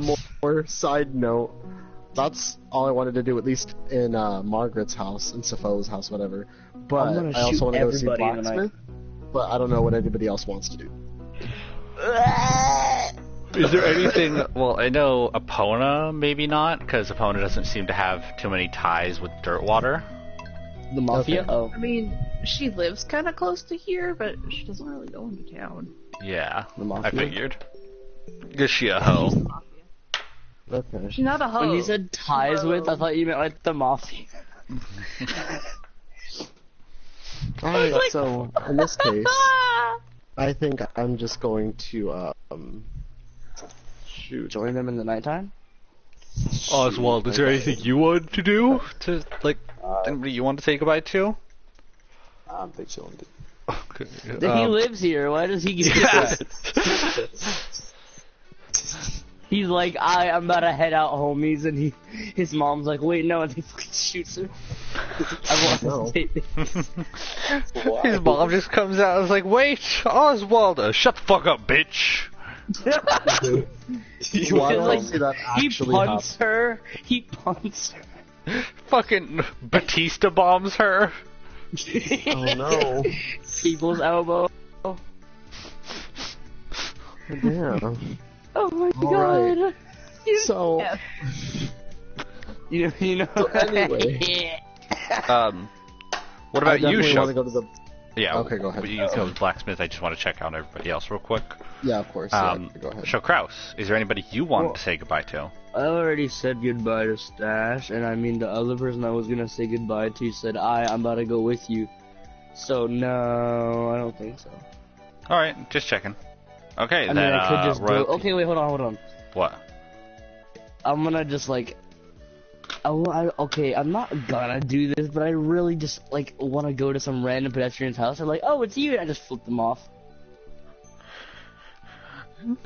Furthermore, side note, that's all I wanted to do, at least in Margaret's house, in Sappho's house, whatever. But I also want to go see Blacksmith, but I don't know what anybody else wants to do. Is there anything... Well, I know Epona, maybe not, because Epona doesn't seem to have too many ties with Dirtwater. The Mafia? Okay. Oh. I mean, she lives kind of close to here, but she doesn't really go into town. Yeah, The Mafia? I figured. Is she a hoe? Okay. She's not a hoe. When you said ties with, I thought you meant like the Mafia. Alright, so, in this case, I think I'm just going to, shoot. Join them in the nighttime? Oswald, is there anything you want to do? To, like, anybody you want to say goodbye to? I'm big chilling. Okay. He lives here, why does he get that? He's like, I'm about to head out, homies, and his mom's like, wait, no, and he fucking shoots her. I want to say this. His mom just comes out and is like, wait, Oswald, shut the fuck up, bitch! Why do I Like, see that he actually punts her. He punts her. Fucking Batista bombs her. Oh no. People's elbow. Damn. Oh my Alright. god. So, Yeah. You know. anyway. What I about you, definitely Show? want to go to the... Yeah, Okay, go ahead. You go with Blacksmith, I just want to check out everybody else real quick. Yeah, of course. Yeah, go ahead. Show Kraus, is there anybody you want to say goodbye to? I already said goodbye to Stash, and I mean the other person I was gonna say goodbye to said, I'm about to go with you. So no, I don't think so. Alright, just checking. Okay, I then, mean, I could just do... Royalty. Okay, wait, hold on. What? I'm gonna just like... okay, I'm not gonna do this, but I really just, like, want to go to some random pedestrian's house. I'm like, oh, it's you, and I just flip them off.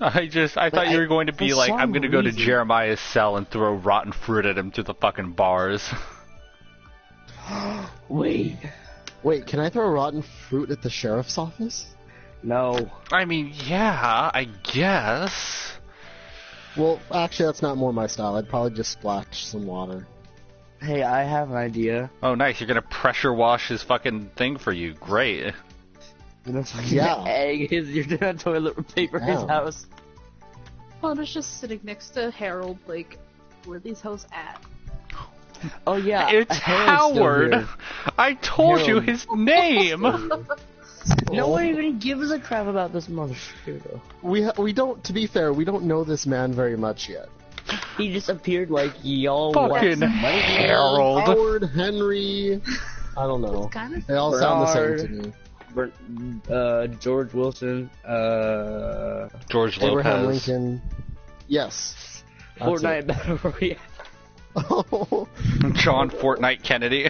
I thought you were going to be for like, some I'm gonna go to reason- Jeremiah's cell and throw rotten fruit at him through the fucking bars. Wait. Wait, can I throw rotten fruit at the sheriff's office? No. I mean, yeah, I guess. Well, actually, that's not more my style. I'd probably just splash some water. Hey, I have an idea. Oh, nice, you're gonna pressure wash his fucking thing for you. Great. You're gonna fucking Yeah. egg you're gonna toilet paper his Yeah. house. Honda's just sitting next to Harold, like, where these hoes at? Oh yeah, It's Harold's still Howard! here. I told you Harold. his name! No one even gives a crap about this motherfucker though. We don't, to be fair, we don't know this man very much yet. He just appeared like y'all Fucking want Harold. Howard, Henry, I don't know. Kind of. They all sound the Bernard. same to me. George Wilson, George Abraham Lopez. Lincoln. Yes. That's Fortnite it. Battle Royale. Oh, John Fortnite Kennedy.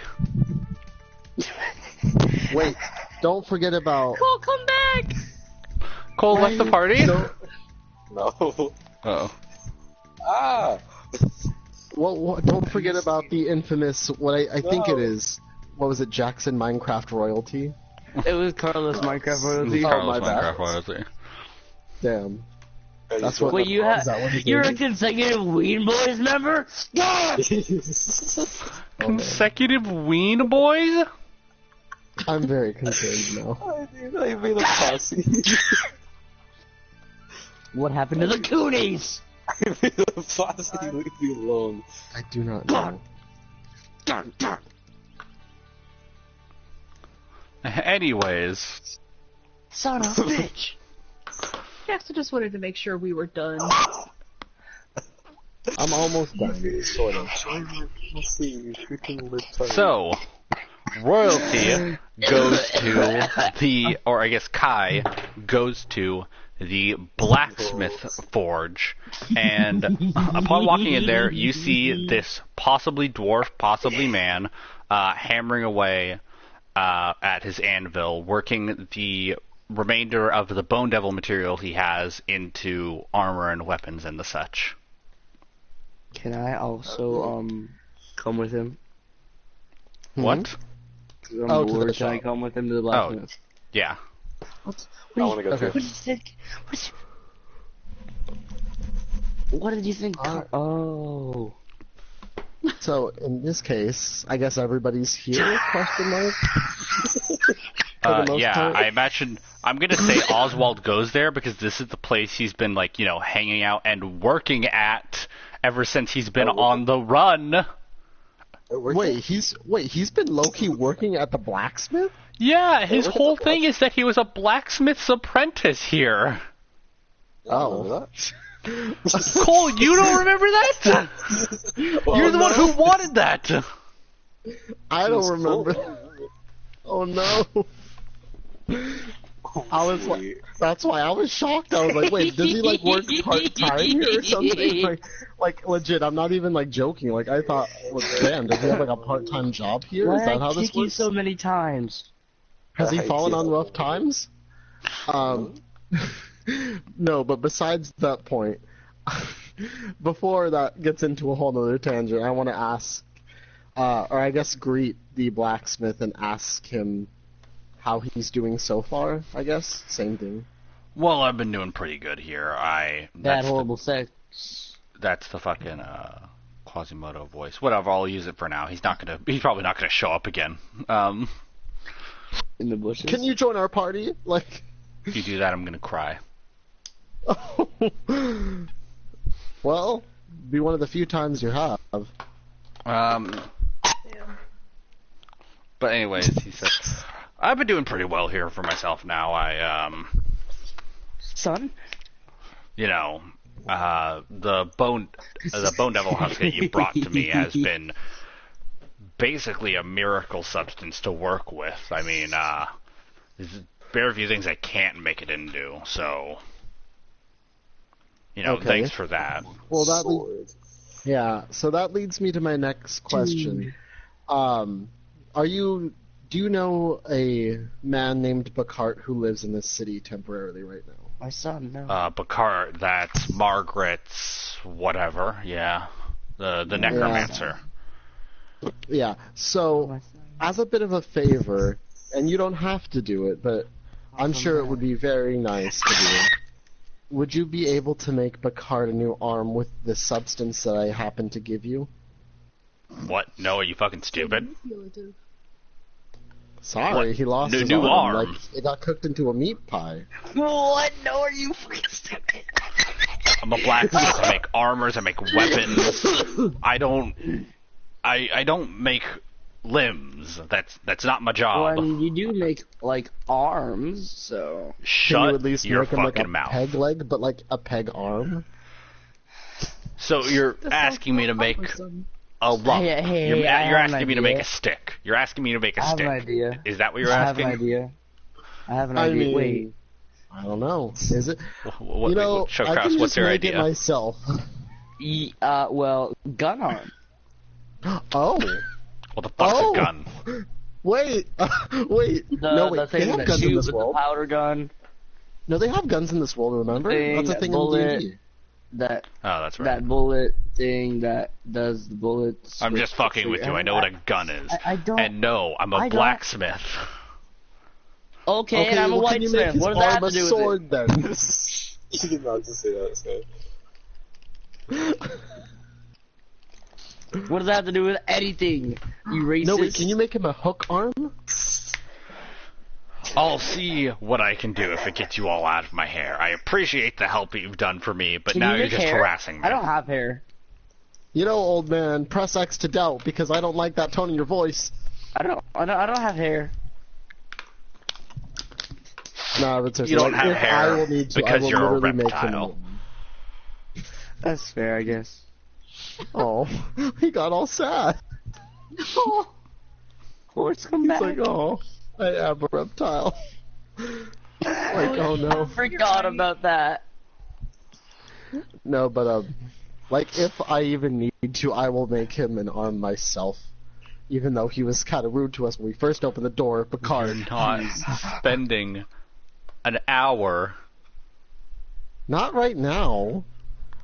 wait, don't forget about... Cole, come back! Cole left the party? Don't- No. Uh-oh. Ah! Well, don't forget about the infamous, what I think it No. is, what was it, Jackson Minecraft royalty? It was Carlos Minecraft royalty. Oh, Carlos my bad. Minecraft royalty. Damn. Hey, That's you what- Wait, you Is that what he you're a did? consecutive Ween Boys member? Consecutive Ween Boys? I'm very concerned now. I made a posse. What happened to the Coonies? I made a posse. Leave me alone. I do not know. Anyways. Son of a bitch. Jackson just wanted to make sure we were done. I'm almost done, sort of. So, royalty goes to the, or I guess Kai goes to the blacksmith forge, and upon walking in there, you see this possibly dwarf, possibly man, hammering away at his anvil, working the remainder of the Bone Devil material he has into armor and weapons and the such. Can I also come with him? What? I'm Oh, to the bored. Can I shop. come with him to the blacksmith? Yeah. I want to go Okay. too. What did you think? Oh. So in this case, I guess everybody's here? Question mark. Yeah, part. I imagine. I'm gonna say Oswald goes there because this is the place he's been like, hanging out and working at ever since he's been on the run. Wait, he's been low-key working at the blacksmith? Yeah, his whole thing is that he was a blacksmith's apprentice here. Oh. Cole, you don't remember that? You're the one who wanted that. I don't remember. Oh no. I was like, that's why I was shocked. I was like, wait, does he like work part-time here or something? Like legit, I'm not even like joking. Like I thought, well, damn, does he have like a part-time job here? Why is that how this works? You so many times? Has he fallen on rough times? No, but besides that point, before that gets into a whole other tangent, I want to ask, or I guess greet the blacksmith and ask him how he's doing so far, I guess. Same thing. Well, I've been doing pretty good here. That horrible sex. That's the fucking Quasimodo voice. Whatever, I'll use it for now. He's probably not gonna show up again. In the bushes. Can you join our party? Like, if you do that, I'm gonna cry. Well, be one of the few times you have. But anyways, he says, I've been doing pretty well here for myself now. Son? The bone devil husk that you brought to me has been basically a miracle substance to work with. I mean, there's very few things I can't make it into, so okay. Thanks for that. Well, so that leads me to my next question. Do you know a man named Bacart who lives in this city temporarily right now? My son, no. Bacart, that's Margaret's whatever, yeah. The necromancer. Yeah, so, as a bit of a favor, and you don't have to do it, but I'm sure it would be very nice to do it. Would you be able to make Bacart a new arm with the substance that I happen to give you? What? No, are you fucking stupid? Sorry, what? He lost his new arm. Like, it got cooked into a meat pie. What? No, are you fucking stupid? I'm a blacksmith. I make armors. I make weapons. I don't make limbs. That's not my job. Well, you do make like arms, so shut Can you at least your make him, fucking like, a mouth. Peg leg, but like a peg arm. So you're asking me to make a lump. You're asking me to make a stick. You're asking me to make a stick. I have an idea. Is that what you're asking? I have an idea. Mean, wait. I don't know. Is it? I can just what's your make idea? it myself. Well, gun arm. Oh. What the fuck's a gun? Wait. Wait. The thing they have that guns in shoots this with world. the powder gun. No, they have guns in this world. Remember? That's a thing bullet, in D&D. That's right. That bullet thing that does the bullets. I'm just fucking with you. I know what a gun is. I don't. And no, I'm a blacksmith. Okay, and I'm a whitesmith. What does that have to do sword, with it? Then? You did not just say that, so. What does that have to do with anything? You racist. No, wait, can you make him a hook arm? I'll see what I can do if it gets you all out of my hair. I appreciate the help you've done for me, but now you're just harassing me. I don't have hair. You know, old man, press X to doubt because I don't like that tone in your voice. I don't have hair. No, but you don't have hair I will need to, because you're a literally reptile. That's fair, I guess. Oh, he got all sad. Oh, horse come back. He's like, oh, I am a reptile. Like, oh no. I forgot about that. No, but like if I even need to, I will make him an arm myself. Even though he was kind of rude to us when we first opened the door, Picard. You're not spending an hour. Not right now.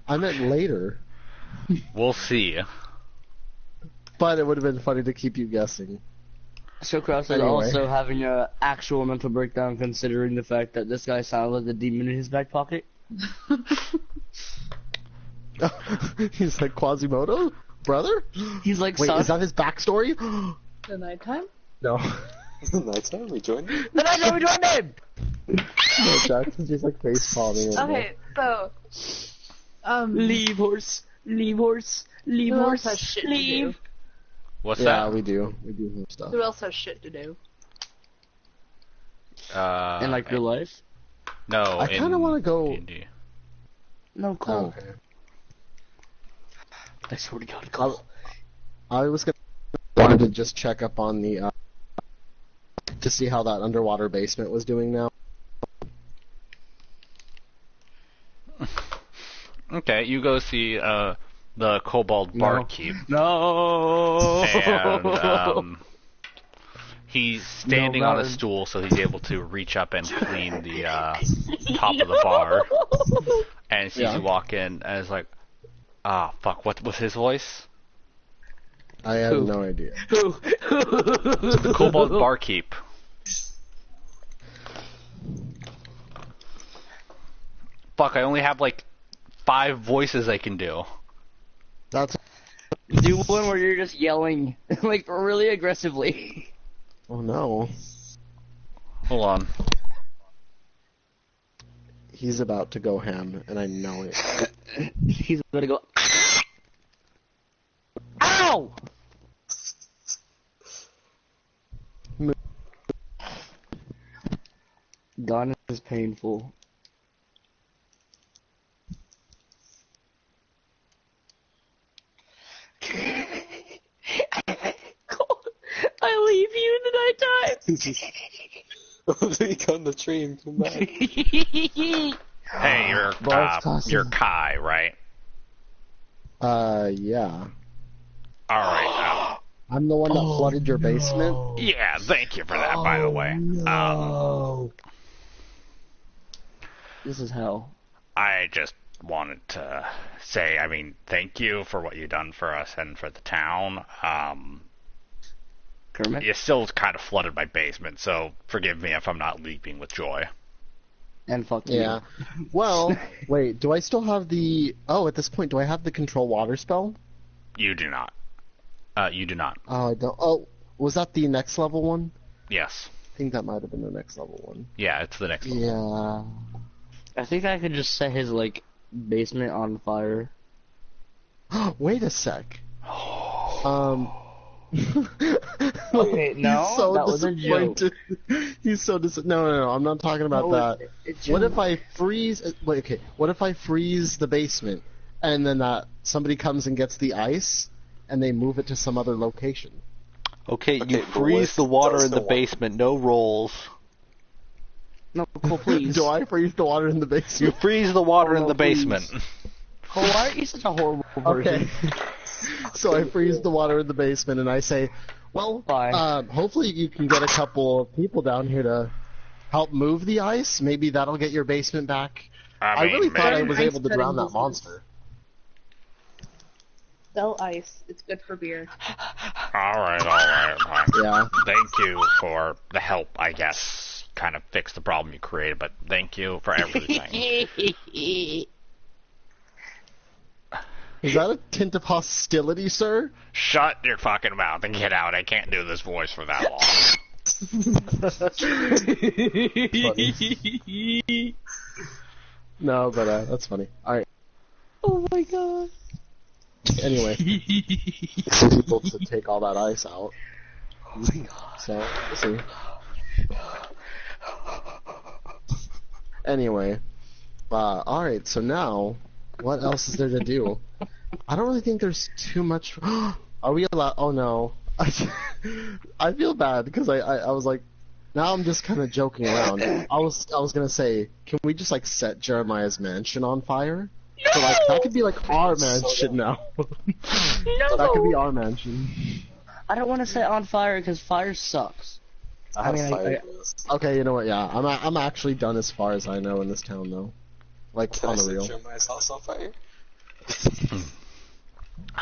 I meant later. We'll see. But it would have been funny to keep you guessing. So Kraus is also having an actual mental breakdown considering the fact that this guy sounds like the demon in his back pocket. He's like Quasimodo, brother. He's like, wait, son? is that his backstory? The nighttime? No. Nighttime, we joined him? The nighttime we joined him! No, Jackson's just like face palming. Okay, so Leave horse, leave horse, leave who horse, else has shit to leave. do? What's Yeah, that? we do some stuff. Who else has shit to do? In like real life? No, I kind of want to go. D&D. No, Cole. Oh, okay. I swear to God, Cole. I was wanted to just check up on the to see how that underwater basement was doing now. Okay, you go see the Kobold Barkeep. No. And he's standing on a Martin. stool, so he's able to reach up and clean the top of the bar. And sees you walk in, and is like, "Ah, fuck! What was his voice?" I have Who? no idea. Who? The Kobold Barkeep. Fuck! I only have like 5 voices I can do. That's. Do one where you're just yelling, like, really aggressively. Oh no. Hold on. He's about to go ham, and I know it. He's gonna go. Ow! Gone is painful. I leave you in the They got on the train, come back. nighttime. Hey, you're Kai, right? Yeah. All right. I'm the one that flooded your basement. Yeah, thank you for that, by the way. This is hell. I just wanted to say, I mean, thank you for what you've done for us and for the town. Kermit? You still kind of flooded my basement, so forgive me if I'm not leaping with joy. And fuck you. Yeah. Well, wait. Do I still have the? Oh, at this point, do I have the control water spell? You do not. You do not. Oh, I don't. Oh, was that the next level one? Yes. I think that might have been the next level one. Yeah, it's the next one. Yeah. I think I could just set his, like, basement on fire. Wait a sec. Okay, no, He's so that was a disappointed. He's so No, I'm not talking about that. What if I freeze? Wait, okay. What if I freeze the basement, and then somebody comes and gets the ice, and they move it to some other location? Okay, Okay, you but freeze what the water does in the the water- basement, no rolls. No, Cole, please. Do I freeze the water in the You basement? freeze the water Oh, in no, the please. basement. Cole, why are you such a horrible person? Okay. So I freeze the water in the basement, and I say, well, Fine. hopefully you can get a couple of people down here to help move the ice. Maybe that'll get your basement back. I mean, really thought I maybe. was able to drown that monster. Sell ice. It's good for beer. All right, fine. Yeah. Thank you for the help, I guess. Kind of fix the problem you created, but thank you for everything. Is that a tint of hostility, sir? Shut your fucking mouth and get out. I can't do this voice for that long. No, but that's funny. Alright, Oh my god. anyway. People to take all that ice out. Oh my god. So, we'll see. Anyway. Alright, so now, what else is there to do? I don't really think there's too much... Are we allowed... Oh no. I feel bad, because I was like... Now I'm just kind of joking around. I was gonna say, can we just like set Jeremiah's mansion on fire? No! So like that could be like our mansion now. No! That could be our mansion. I don't want to set on fire because fire sucks. I mean, have fire. Okay, you know what? Yeah, I'm actually done as far as I know in this town though. Like Can I on the set real. Jeremiah's house on fire?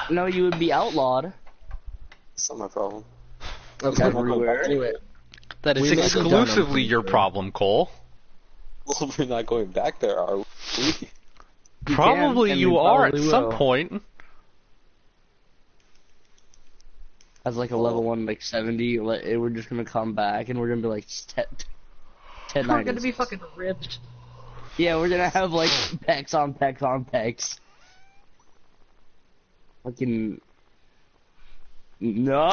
No, you would be outlawed. It's not my problem. Okay. Everywhere. Anyway, That is We may be done, I'm exclusively pretty your sure. problem, Cole. Well, we're not going back there, are we? Probably you are at some point. As like a level 1, like 70, we're just gonna come back and we're gonna be like 10 We're gonna be fucking ripped. Yeah, we're gonna have like pecs on pecs on pecs. Fucking no!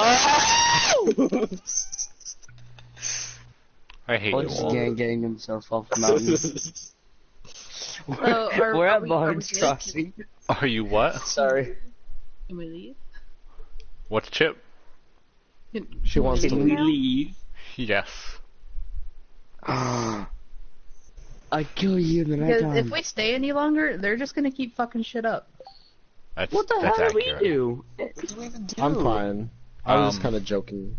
I hate you all. Getting himself off the mountain. We're at Barnes Crossing. Are you what? Sorry. Can we leave? What's Chip? She wants to leave. Yes. I kill you the next Because time. if we stay any longer, they're just gonna keep fucking shit up. What the hell do we do? I'm fine. I was just kind of joking.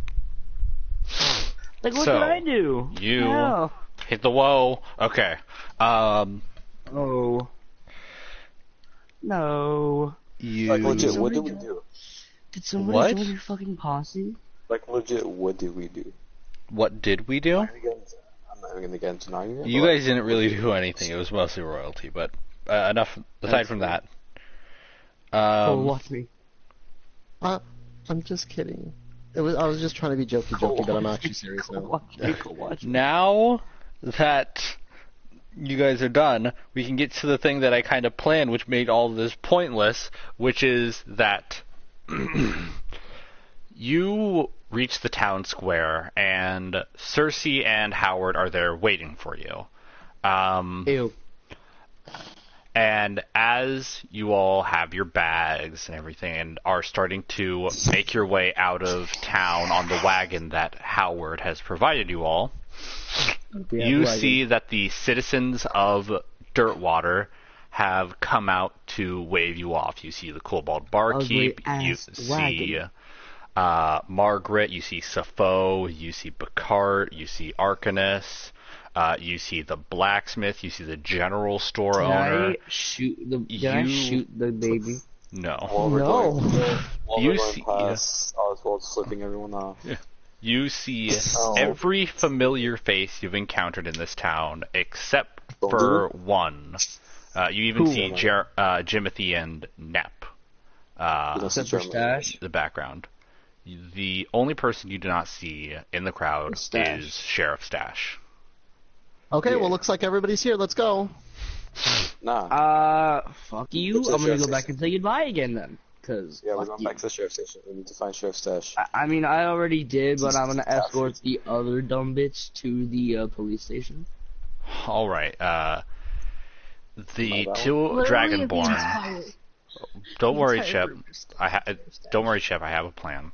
Like, what did I do? You hit the whoa. Okay. Oh. No. You. Like, legit, what did we do? Did somebody join your fucking posse? Like, legit, what did we do? What did we do? I'm not even gonna get into an argument. You guys didn't really do anything. It was mostly royalty, but enough. Aside from that. Watch me. I'm just kidding. I was just trying to be jokey, but I'm actually serious now. Watch me. Now that you guys are done, we can get to the thing that I kind of planned, which made all of this pointless, which is that you reach the town square, and Cersei and Howard are there waiting for you. Ew. And as you all have your bags and everything and are starting to make your way out of town on the wagon that Howard has provided you all, you see that the citizens of Dirtwater have come out to wave you off. You see the Kobold Barkeep, you see Margaret, you see Sappho, you see Bacart, you see Arcanus, you see the blacksmith, you see the general store owner. I shoot the baby? No. While You we're going see- past Oswald flipping everyone off. You see every familiar face you've encountered in this town except for one. You even see Jimothy and Nep. Stash? The background. The only person you do not see in the crowd is Sheriff Stash. Okay, well, looks like everybody's here. Let's go. Nah. Fuck you. I'm gonna go back and say goodbye again then. Cause Yeah, we're going back to the sheriff's station. We need to find Sheriff Stash. I mean, I already did, but I'm gonna escort the other dumb bitch to the police station. All right. The two Literally Dragonborn. the entire- Don't worry, entire Chip. group is Don't worry, Chip. I have a plan.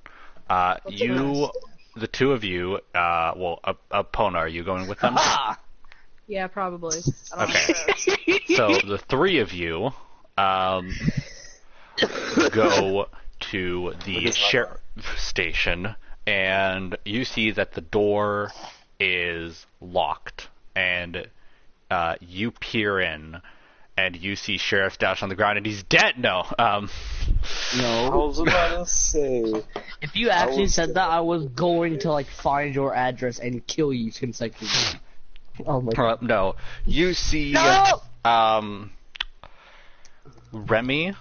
The two of you. Pona, are you going with them? Yeah, probably. I don't Okay. know. So the three of you go to the sheriff station, and you see that the door is locked, and you peer in, and you see Sheriff Stash on the ground, and he's dead. No. I was about to say. If you actually said that, I was going to like find your address and kill you consecutively. Oh my god. No. You see Remy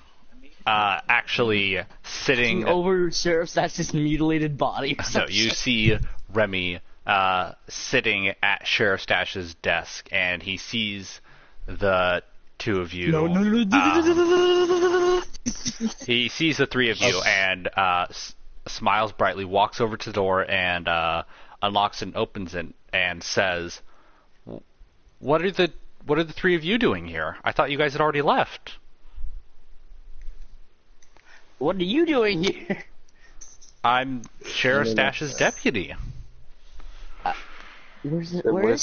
actually sitting over Sheriff Stash's mutilated body. No, you see Remy sitting at Sheriff Stash's desk, and he sees the two of you. He sees the three of you and smiles brightly, walks over to the door, and unlocks and opens it, and says, "What are the three of you doing here? I thought you guys had already left." What are you doing here? I'm Sheriff Stash's deputy. Where's he?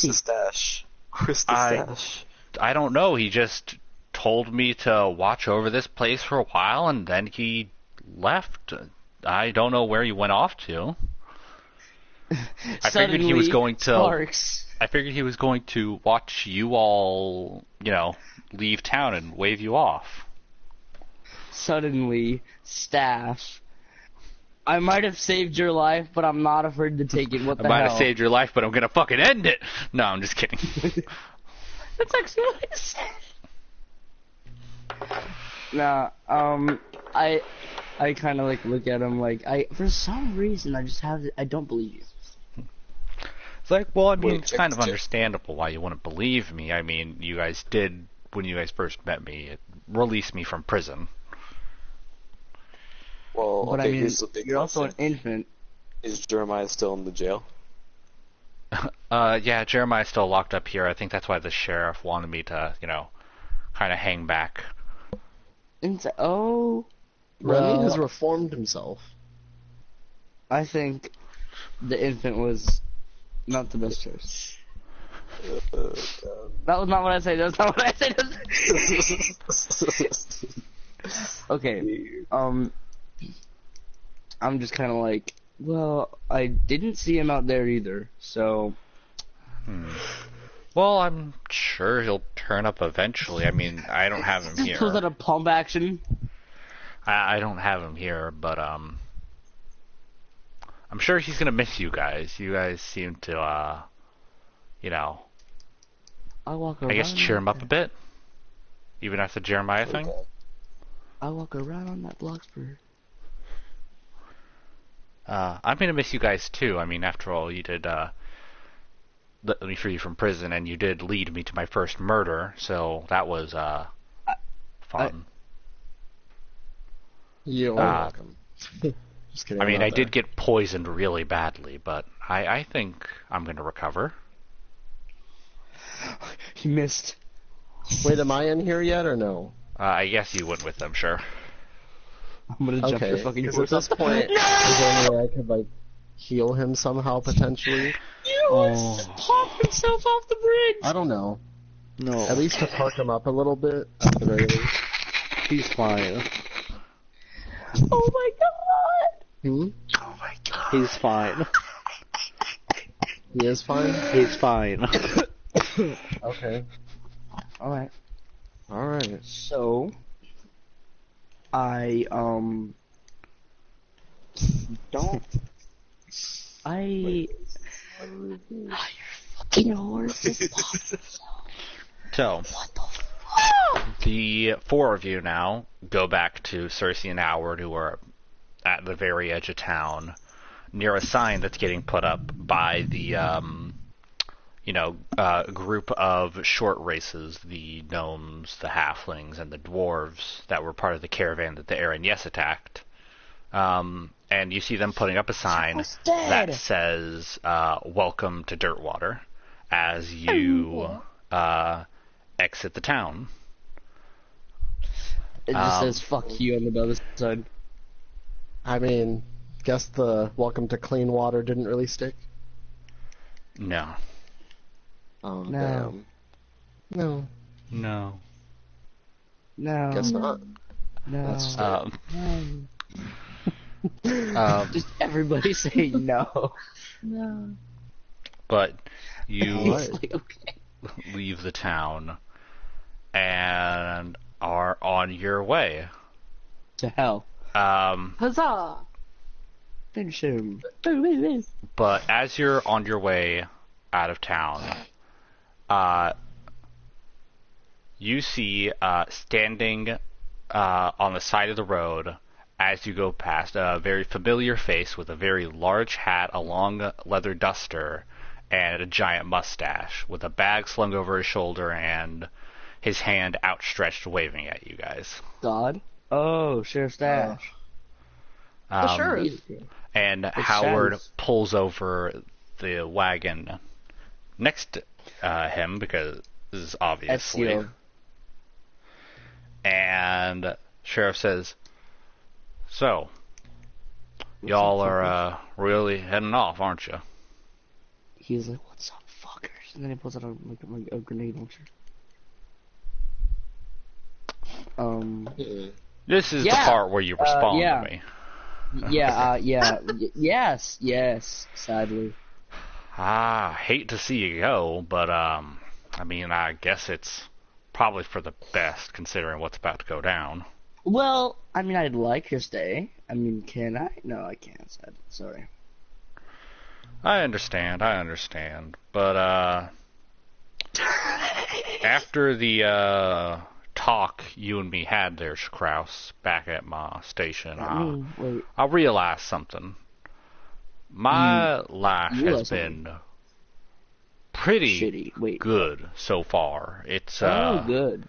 The stash? Where's the stash? I don't know. He just told me to watch over this place for a while, and then he left. I don't know where he went off to. I figured he was going to. Sparks. I figured he was going to watch you all, leave town and wave you off. Suddenly, Stash. I might have saved your life, but I'm not afraid to take it. What the hell? I might have saved your life, but I'm gonna fucking end it. No, I'm just kidding. That's actually what I said. Nah, I kind of like look at him like for some reason I don't believe you. It's like, well, I mean, Wait, it's check kind the of chat. understandable why you wouldn't believe me. I mean, you guys did, when you guys first met me, release me from prison. Well, But okay, I mean, here's the big you're also an question. infant. Is Jeremiah still in the jail? Yeah, Jeremiah's still locked up here. I think that's why the sheriff wanted me to, kind of hang back. Oh, Remy has well, reformed himself. I think the infant was not the best choice. God. That was not what I said. That's not what I said. Okay. I'm just kind of like, well, I didn't see him out there either, so. Well, I'm sure he'll turn up eventually. I mean, I don't have him here. Was that a pump action? I don't have him here, but I'm sure he's gonna miss you guys. You guys seem to, I walk around. I guess cheer him up a bit, even after the Jeremiah thing. I walk around on that Bloxburg. I'm gonna miss you guys too. I mean, after all, you did let me free from prison, and you did lead me to my first murder, so that was fun. You're welcome. Just kidding. I mean, I'm not I there. did get poisoned really badly, but I think I'm gonna recover. He missed. Wait, am I in here yet or no? I guess you went with them, sure. I'm gonna jump your Okay, fucking because horse at this off. point, is there any way I could, like, heal him somehow, potentially? Just popped himself off the bridge! I don't know. No. At least to perk him up a little bit, at the very least. He's fine. Oh my god! Hmm? Oh my god. He's fine. He is fine? He's fine. Okay. Alright. Alright. So, I, don't. Your fucking horse is So, what the fuck? the four of you now go back to Cersei and Howard, who are at the very edge of town, near a sign that's getting put up by the, group of short races, the gnomes, the halflings, and the dwarves that were part of the caravan that the Aaron Yes attacked. And you see them putting up a sign that says, welcome to Dirtwater, as you exit the town. It just says fuck you on the other side. I mean, guess the welcome to clean water didn't really stick. No. Oh, No. damn. No. No. No. Guess not. No. That's No. Just everybody say no. No. But you What? Like, okay. leave the town and are on your way. To hell. Huzzah! Finish him. But as you're on your way out of town, you see standing on the side of the road as you go past a very familiar face with a very large hat, a long leather duster, and a giant mustache with a bag slung over his shoulder and his hand outstretched waving at you guys. God. Oh, Sheriff Stash. The sheriff. And Howard Shadows. pulls over the wagon next to him because this is obviously. FCO. And Sheriff says, "So, y'all are really heading off, aren't you?" He's like, what's up, fuckers? And then he pulls out a grenade launcher. This is Yeah, the part where you respond yeah. to me. Yes, sadly. I hate to see you go, but I mean, I guess it's probably for the best considering what's about to go down. Well, I mean, I'd like to stay. I mean, can I? No, I can't, sadly. Sorry. I understand, but after the talk you and me had there, Kraus, back at my station, wait. I realized something. My life has been pretty shitty. Wait, good so far. It's good.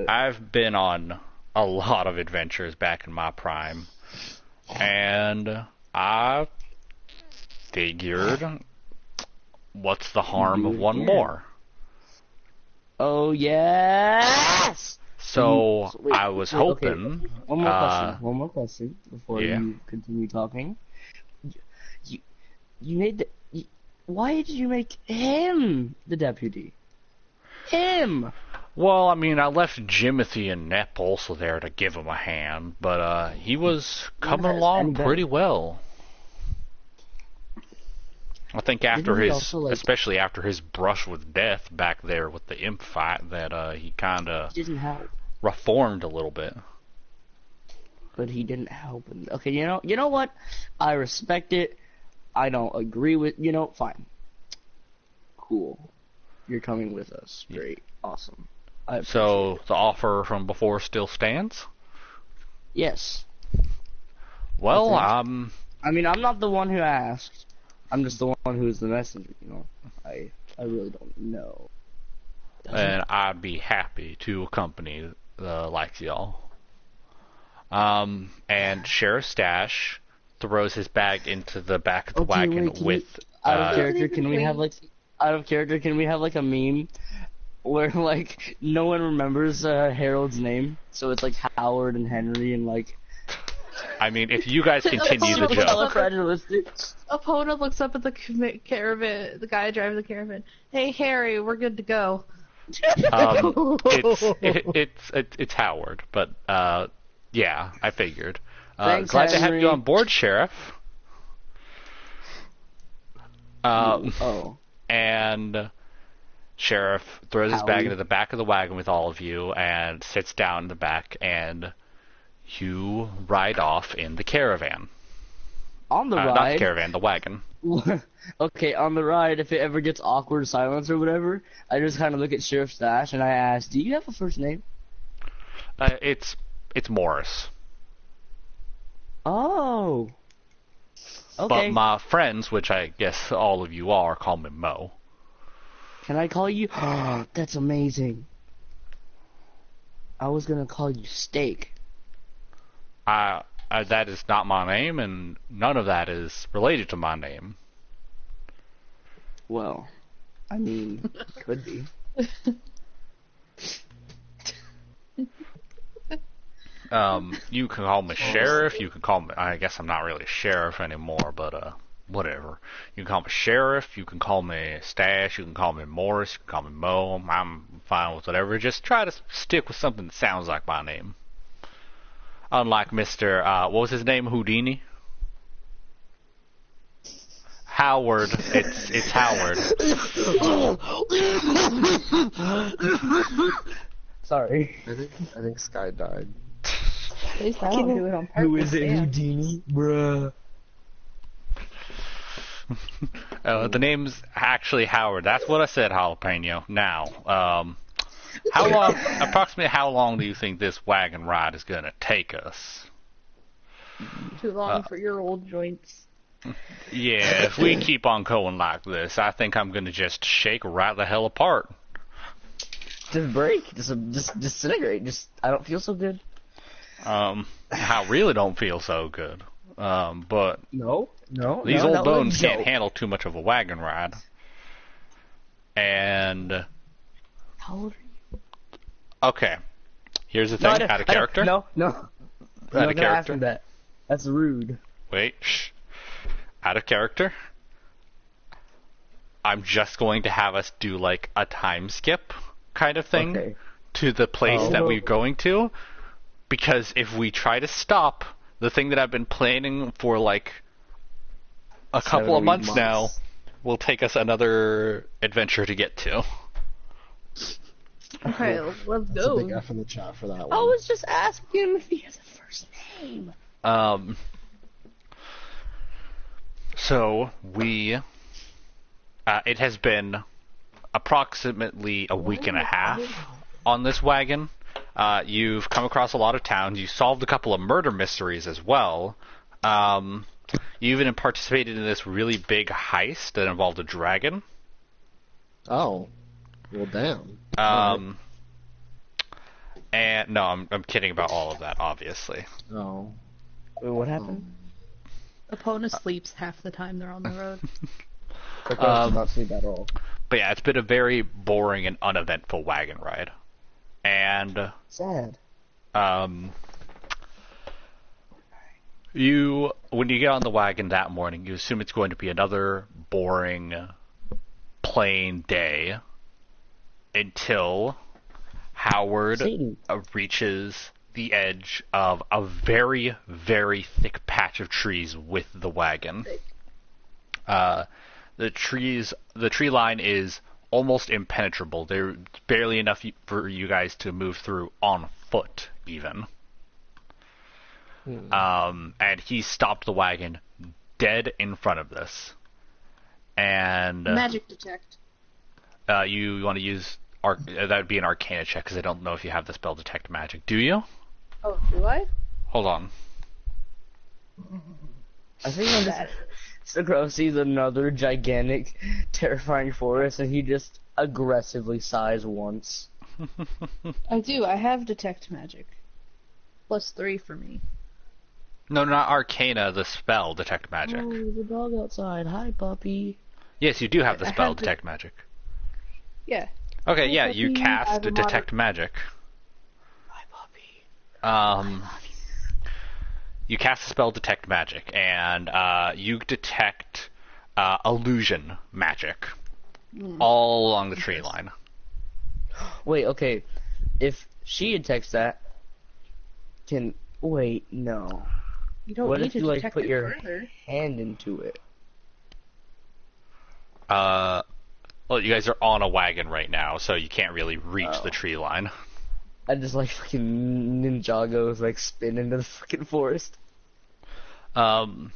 I've been on a lot of adventures back in my prime, and I figured, what's the harm of one more? Oh yes. So wait, I was hoping. Okay. One more question before you continue talking. You made the. Why did you make him the deputy? Him. Well, I mean, I left Jimothy and Nep also there to give him a hand, but he was coming along pretty well. I think after his, especially after his brush with death back there with the imp fight, that he kind of reformed a little bit. But he didn't help. Okay, you know what? I respect it. I don't agree with, fine. Cool. You're coming with us. Great. Awesome. So the offer from before still stands? Yes. Well, I mean, I'm not the one who asked. I'm just the one who's the messenger, I really don't know. And I'd be happy to accompany the likes y'all. And Sheriff Stash throws his bag into the back of the wagon with... Out of character, can we have like a meme where like no one remembers Harold's name, so it's like Howard and Henry and like. I mean, if you guys continue the joke. Opponent looks up at the caravan, the guy driving the caravan. Hey Harry, we're good to go. It's Howard, but yeah, I figured. Thanks, glad Henry. to have you on board, Sheriff. And Sheriff throws his bag into the back of the wagon with all of you and sits down in the back, and you ride off in the caravan. On the ride? Not the caravan, the wagon. Okay, on the ride, if it ever gets awkward silence or whatever, I just kind of look at Sheriff Stash and I ask, do you have a first name? It's Morris. Oh. Okay. But my friends, which I guess all of you are, call me Mo. Can I call you? That's amazing. I was gonna call you Steak. That is not my name, and none of that is related to my name. Well, I mean, could be. You can call me Sheriff, you can call me, I guess I'm not really a sheriff anymore, but, whatever. You can call me Sheriff, you can call me Stash, you can call me Morris, you can call me Mo, I'm fine with whatever. Just try to stick with something that sounds like my name. Unlike Mr., what was his name, Houdini? Howard, it's Howard. Sorry. I think Sky died. At least I don't do it on purpose. Who is it, Houdini? Bruh. The name's actually Howard. That's what I said, Jalapeno. Now, approximately how long do you think this wagon ride is gonna take us? Too long for your old joints. Yeah, if we keep on going like this, I think I'm gonna just shake right the hell apart. Just break. Just disintegrate. I don't feel so good. I really don't feel so good. But No. These old bones can't handle too much of a wagon ride. And how old are you? Okay, here's the thing. Out of character. No. Out of character. That. That's rude. Wait. Shh. Out of character. I'm just going to have us do like a time skip kind of thing to the place that we're going to, because if we try to stop, the thing that I've been planning for like a couple of months now will take us another adventure to get to. Okay, let's go. That's a big F in the chat for that one. I was just asking him if he has a first name. So we, it has been approximately a week and a half on this wagon. You've come across a lot of towns. You solved a couple of murder mysteries as well. You even participated in this really big heist that involved a dragon. Oh. Well, damn. And no, I'm kidding about all of that, obviously. Oh. Wait, what happened? Epona sleeps half the time they're on the road. Does not sleep at all. But yeah, it's been a very boring and uneventful wagon ride. And Sad. when you get on the wagon that morning, you assume it's going to be another boring, plain day until Howard reaches the edge of a very, very thick patch of trees with the wagon. The tree line is almost impenetrable. There's barely enough for you guys to move through on foot, even. And he stopped the wagon dead in front of this. And Magic detect. You want to use that would be an Arcana check because I don't know if you have the spell detect magic. Do you? Oh, do I? Hold on. I think I'm just... Sakura sees another gigantic, terrifying forest, and he just aggressively sighs once. I do. I have detect magic. +3 for me. No, not Arcana, the spell detect magic. Oh, there's a dog outside. Hi, puppy. Yes, you do have the spell detect magic. Yeah. Okay, Hi, yeah, puppy. you cast detect magic. Hi, puppy. You cast the spell detect magic, and you detect illusion magic all along the tree line. Wait, okay. If she detects that, wait, no. You don't What need if to you detect put it your further. hand into it? Well, you guys are on a wagon right now, so you can't really reach the tree line. I just fucking Ninjagos spin into the fucking forest. But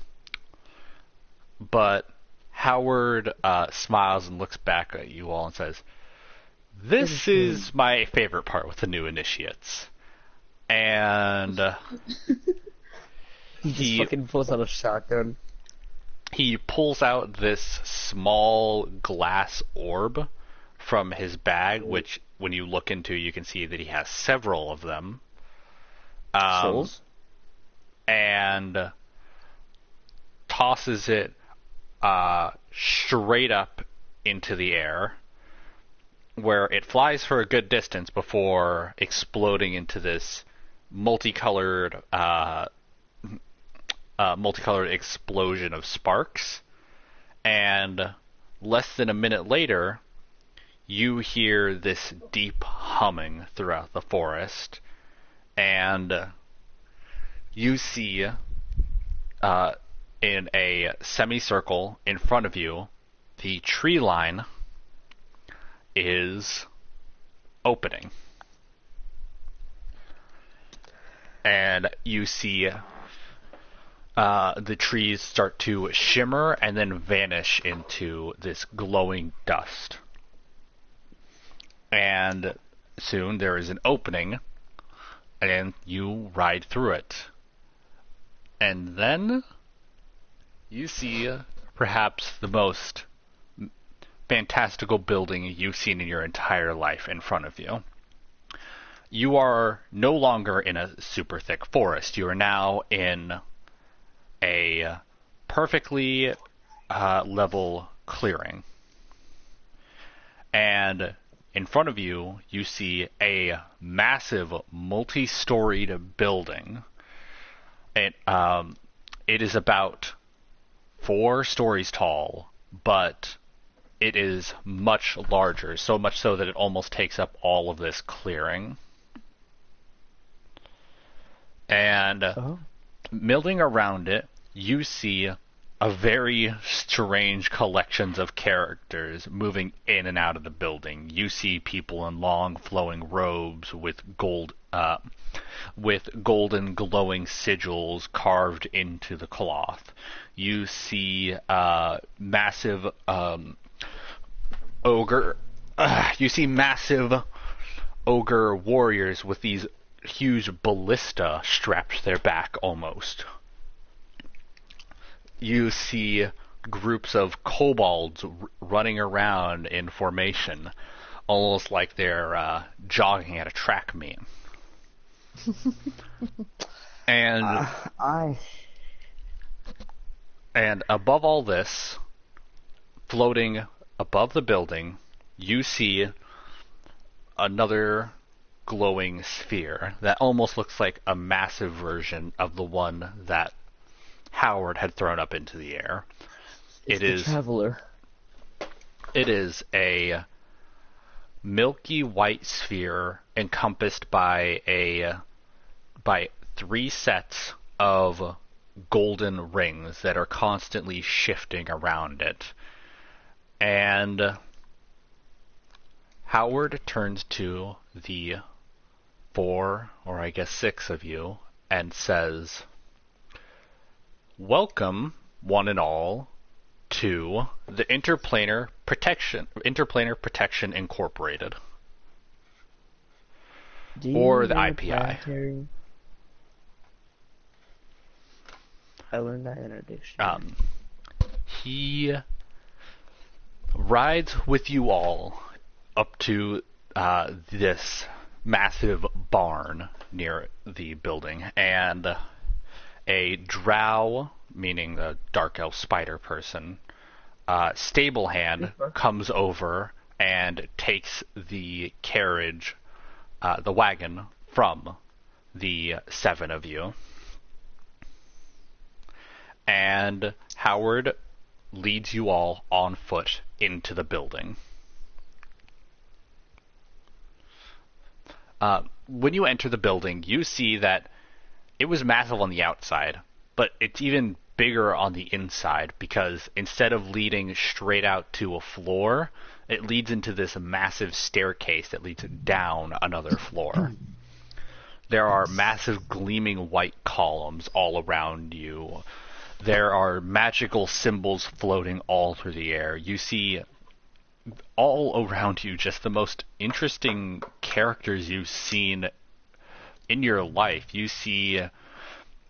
Howard smiles and looks back at you all and says, "This is my favorite part with the new initiates." And he just fucking pulls out a shotgun. He pulls out this small glass orb from his bag, which when you look into, you can see that he has several of them. Souls? And tosses it straight up into the air, where it flies for a good distance before exploding into this multicolored explosion of sparks. And less than a minute later, you hear this deep humming throughout the forest, and you see in a semicircle in front of you, the tree line is opening. And you see the trees start to shimmer and then vanish into this glowing dust. And soon there is an opening, and you ride through it. And then you see perhaps the most fantastical building you've seen in your entire life in front of you. You are no longer in a super thick forest. You are now in a perfectly level clearing. And in front of you, you see a massive multi-storied building. It is about 4 stories tall, but it is much larger, so much so that it almost takes up all of this clearing. And milling around it, you see a very strange collections of characters moving in and out of the building. You see people in long flowing robes with golden glowing sigils carved into the cloth. You see massive ogre. You see massive ogre warriors with these huge ballista strapped to their back almost. You see groups of kobolds running around in formation, almost like they're jogging at a track meet. And and above all this, floating above the building, you see another glowing sphere that almost looks like a massive version of the one that Howard had thrown up into the air. It is Traveler. It is a milky white sphere encompassed by 3 sets of golden rings that are constantly shifting around it. And Howard turns to the 4, or I guess 6 of you, and says, "Welcome, one and all, to the Interplanar Protection Incorporated." Or the IPI. I learned that in a dictionary. He rides with you all up to this massive barn near the building, and a drow, meaning the dark elf spider person, stable hand comes over and takes the carriage, the wagon, from the 7 of you. And Howard leads you all on foot into the building. When you enter the building, you see that it was massive on the outside, but it's even bigger on the inside, because instead of leading straight out to a floor, it leads into this massive staircase that leads down another floor. There are massive gleaming white columns all around you. There are magical symbols floating all through the air. You see all around you just the most interesting characters you've seen in your life. You see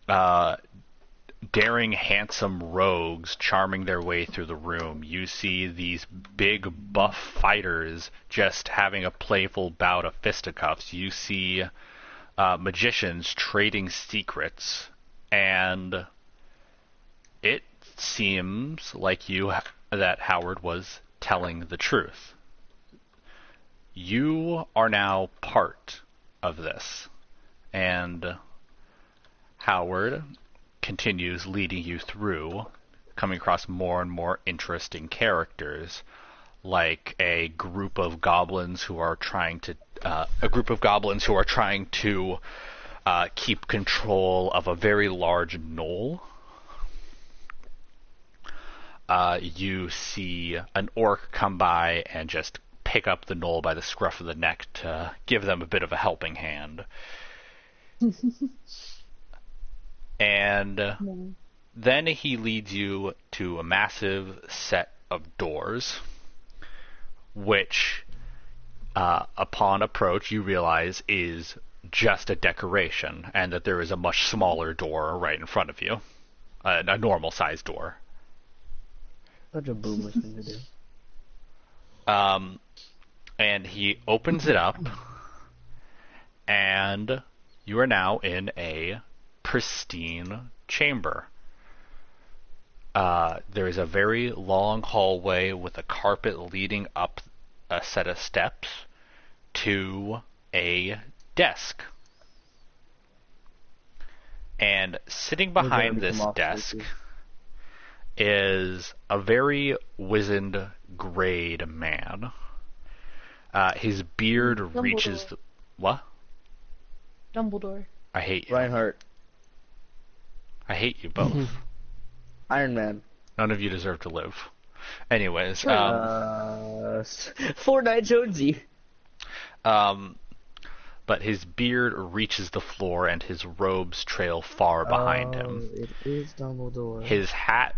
daring, handsome rogues charming their way through the room. You see these big, buff fighters just having a playful bout of fisticuffs. You see magicians trading secrets, and it seems like that Howard was telling the truth. You are now part of this, and Howard continues leading you through, coming across more and more interesting characters, like a group of goblins who are trying to keep control of a very large knoll. You see an orc come by and just pick up the knoll by the scruff of the neck to give them a bit of a helping hand. And then he leads you to a massive set of doors, which, upon approach, you realize is just a decoration, and that there is a much smaller door right in front of you, a normal-sized door. Such a boomer thing to do. And he opens it up, and you are now in a pristine chamber. There is a very long hallway with a carpet leading up a set of steps to a desk. And sitting behind this desk is a very wizened, grayed man. His beard reaches the... What? Dumbledore. I hate you. Reinhardt. I hate you both. Iron Man. None of you deserve to live. Anyways, Fortnite Jonesy. But his beard reaches the floor and his robes trail far behind him. It is Dumbledore. His hat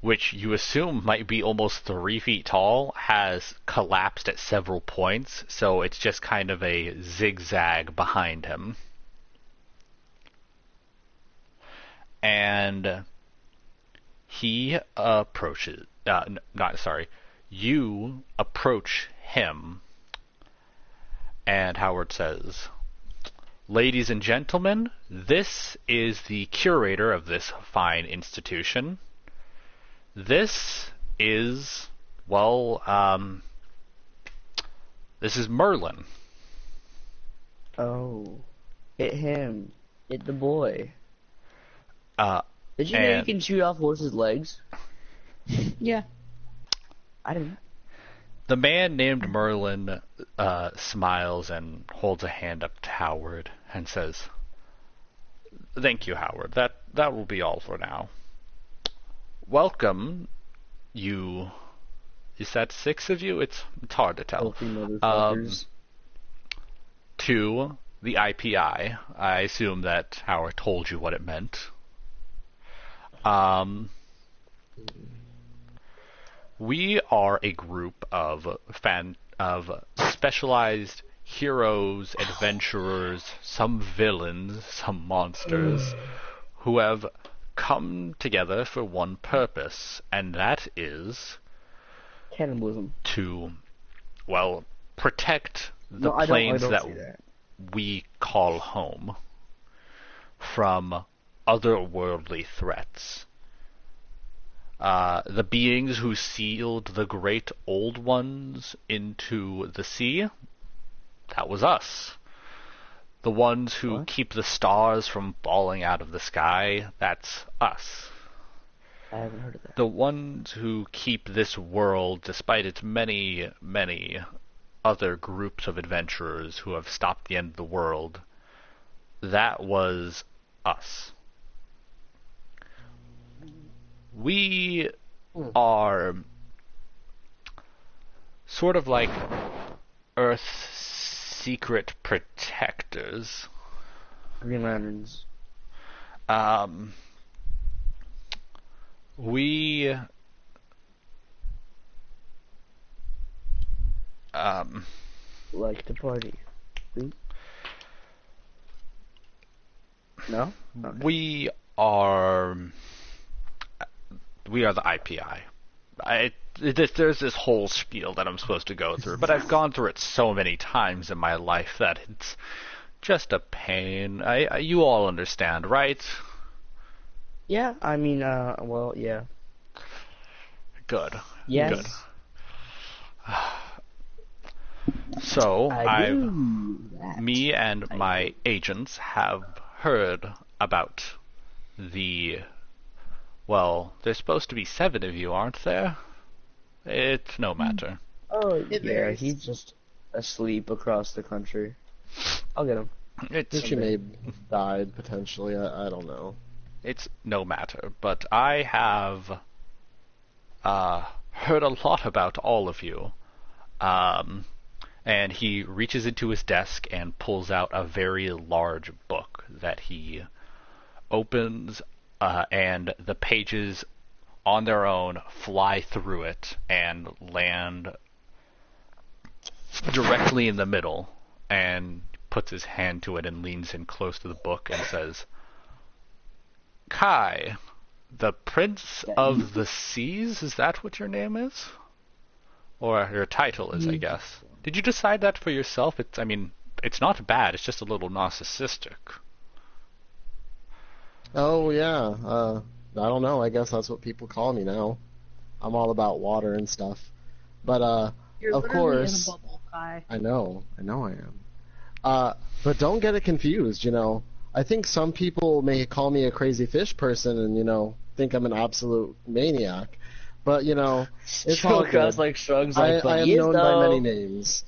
which you assume might be almost 3 feet tall, has collapsed at several points, so it's just kind of a zigzag behind him. And he approaches, you approach him, and Howard says, "Ladies and gentlemen, this is the curator of this fine institution. This is, this is Merlin." Oh, hit him. Hit the boy. Did you know you can shoot off horses' legs? Yeah. I didn't. The man named Merlin smiles and holds a hand up to Howard and says, "Thank you, Howard. That will be all for now. Welcome, you. Is that 6 of you? It's hard to tell. To the IPI. I assume that Howard told you what it meant. We are a group of specialized heroes, adventurers, some villains, some monsters, who have come together for one purpose, and that is cannibalism. To, protect the planes that we call home from otherworldly threats. The beings who sealed the great old ones into the sea, that was us. The ones who keep the stars from falling out of the sky, that's us. I haven't heard of that. The ones who keep this world, despite its many, many other groups of adventurers who have stopped the end of the world, that was us. We are sort of like Earth's secret protectors. Green Lanterns. We like to party. No? Okay. We are the IPI. There's this whole spiel that I'm supposed to go through, but I've gone through it so many times in my life that it's just a pain. You all understand, right? Yeah, I mean, yeah. Good. Yes. Good. So, me and my agents have heard about there's supposed to be 7 of you, aren't there? It's no matter. Oh, yeah, he's just asleep across the country. I'll get him. She may have died, potentially. I don't know. It's no matter, but I have heard a lot about all of you. And he reaches into his desk and pulls out a very large book that he opens, and the pages on their own fly through it and land directly in the middle, and puts his hand to it and leans in close to the book and says, "Kai, the Prince of the Seas, is that what your name is? Or your title is, I guess. Did you decide that for yourself? It's not bad, it's just a little narcissistic." Oh, yeah. I don't know. I guess that's what people call me now. I'm all about water and stuff. But, You're of course... in a bubble, Kai. I know I am. But don't get it confused, I think some people may call me a crazy fish person and, think I'm an absolute maniac. But, it's all good. Shrugs I am known by many names.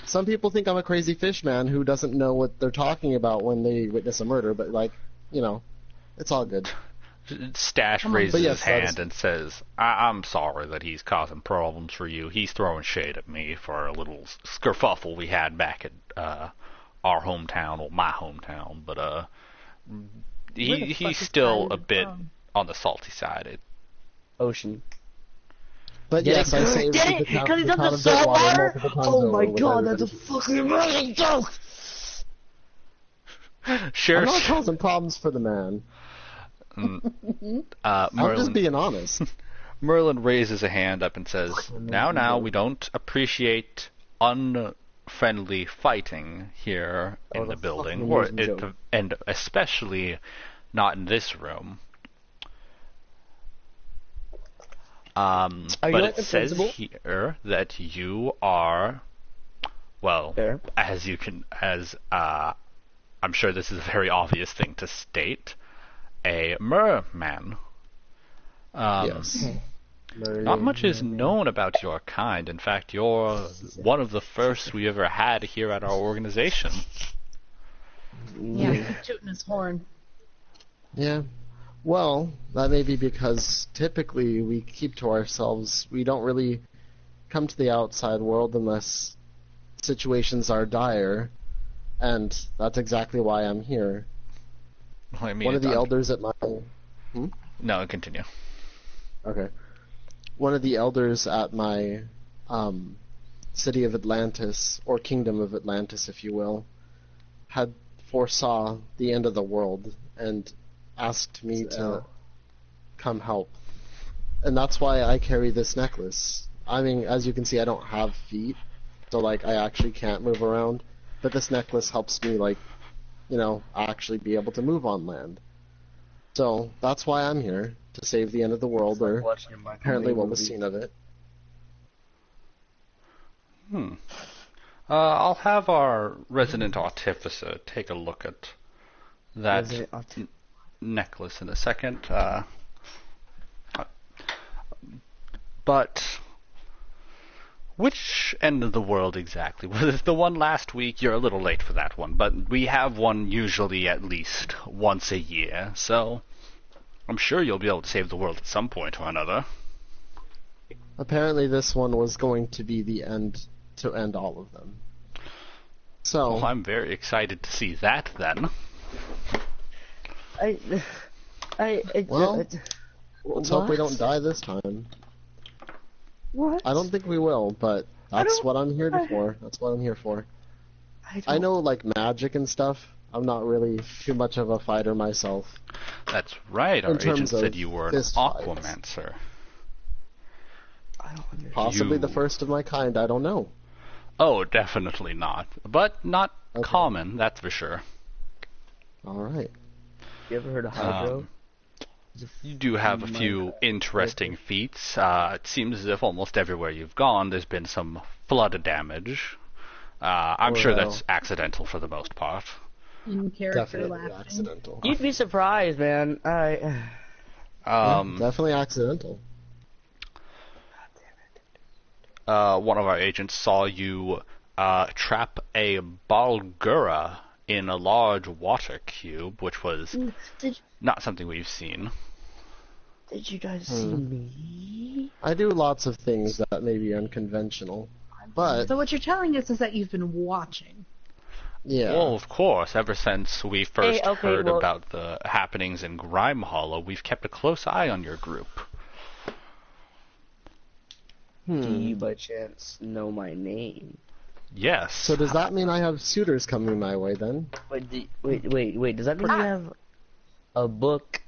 Some people think I'm a crazy fish man who doesn't know what they're talking about when they witness a murder, but, it's all good. Stash raises his hand and says, I'm sorry that he's causing problems for you. He's throwing shade at me for a little skerfuffle we had back at our hometown, or my hometown, but he's still a bit on the salty side. Ocean. But yes, I saved Did it? Because he's on the salt water? Oh my god, that's a fucking amazing joke! Sure. I'm not causing problems for the man. I'm just being honest. Merlin raises a hand up and says, Now, we don't appreciate unfriendly fighting here in the building, and especially not in this room. But it says here that you are, well, I'm sure this is a very obvious thing to state, a merman. Yes. Not much is known about your kind. In fact, you're one of the first we ever had here at our organization. Yeah, tooting his horn. Yeah. Well, that may be because typically we keep to ourselves. We don't really come to the outside world unless situations are dire, and that's exactly why I'm here. Well, I mean, one of the elders at my... No, continue. Okay. One of the elders at my city of Atlantis, or kingdom of Atlantis, if you will, had foresaw the end of the world and asked me to come help. And that's why I carry this necklace. I mean, as you can see, I don't have feet, so, like, I actually can't move around. But this necklace helps me, like, you know, actually be able to move on land. So, that's why I'm here, to save the end of the world, or apparently what was seen of it. I'll have our resident artificer take a look at that necklace in a second. But which end of the world exactly? Was it the one last week? You're a little late for that one, but we have one usually at least once a year, so I'm sure you'll be able to save the world at some point or another. Apparently this one was going to be the end to end all of them. So... Well, I'm very excited to see that, then. Let's hope we don't die this time. What? I don't think we will, but that's what I'm here for. That's what I'm here for. I know, like, magic and stuff. I'm not really too much of a fighter myself. That's right. Our agent said you were an aquamancer. I don't understand. Possibly the first of my kind, I don't know. Oh, definitely not. But not common, that's for sure. Alright. You ever heard of hydro? You do have a few interesting feats. It seems as if almost everywhere you've gone, there's been some flood damage. I'm sure that's accidental for the most part. In character Definitely laughing. accidental. You'd be surprised, man. Definitely accidental. One of our agents saw you trap a Balgura in a large water cube, which was not something we've seen. Did you guys see me? I do lots of things that may be unconventional, but... So what you're telling us is that you've been watching. Yeah. Well, of course. Ever since we first heard about the happenings in Grime Hollow, we've kept a close eye on your group. Do you by chance know my name? Yes. So does that mean I have suitors coming my way then? Wait. Does that mean you have a book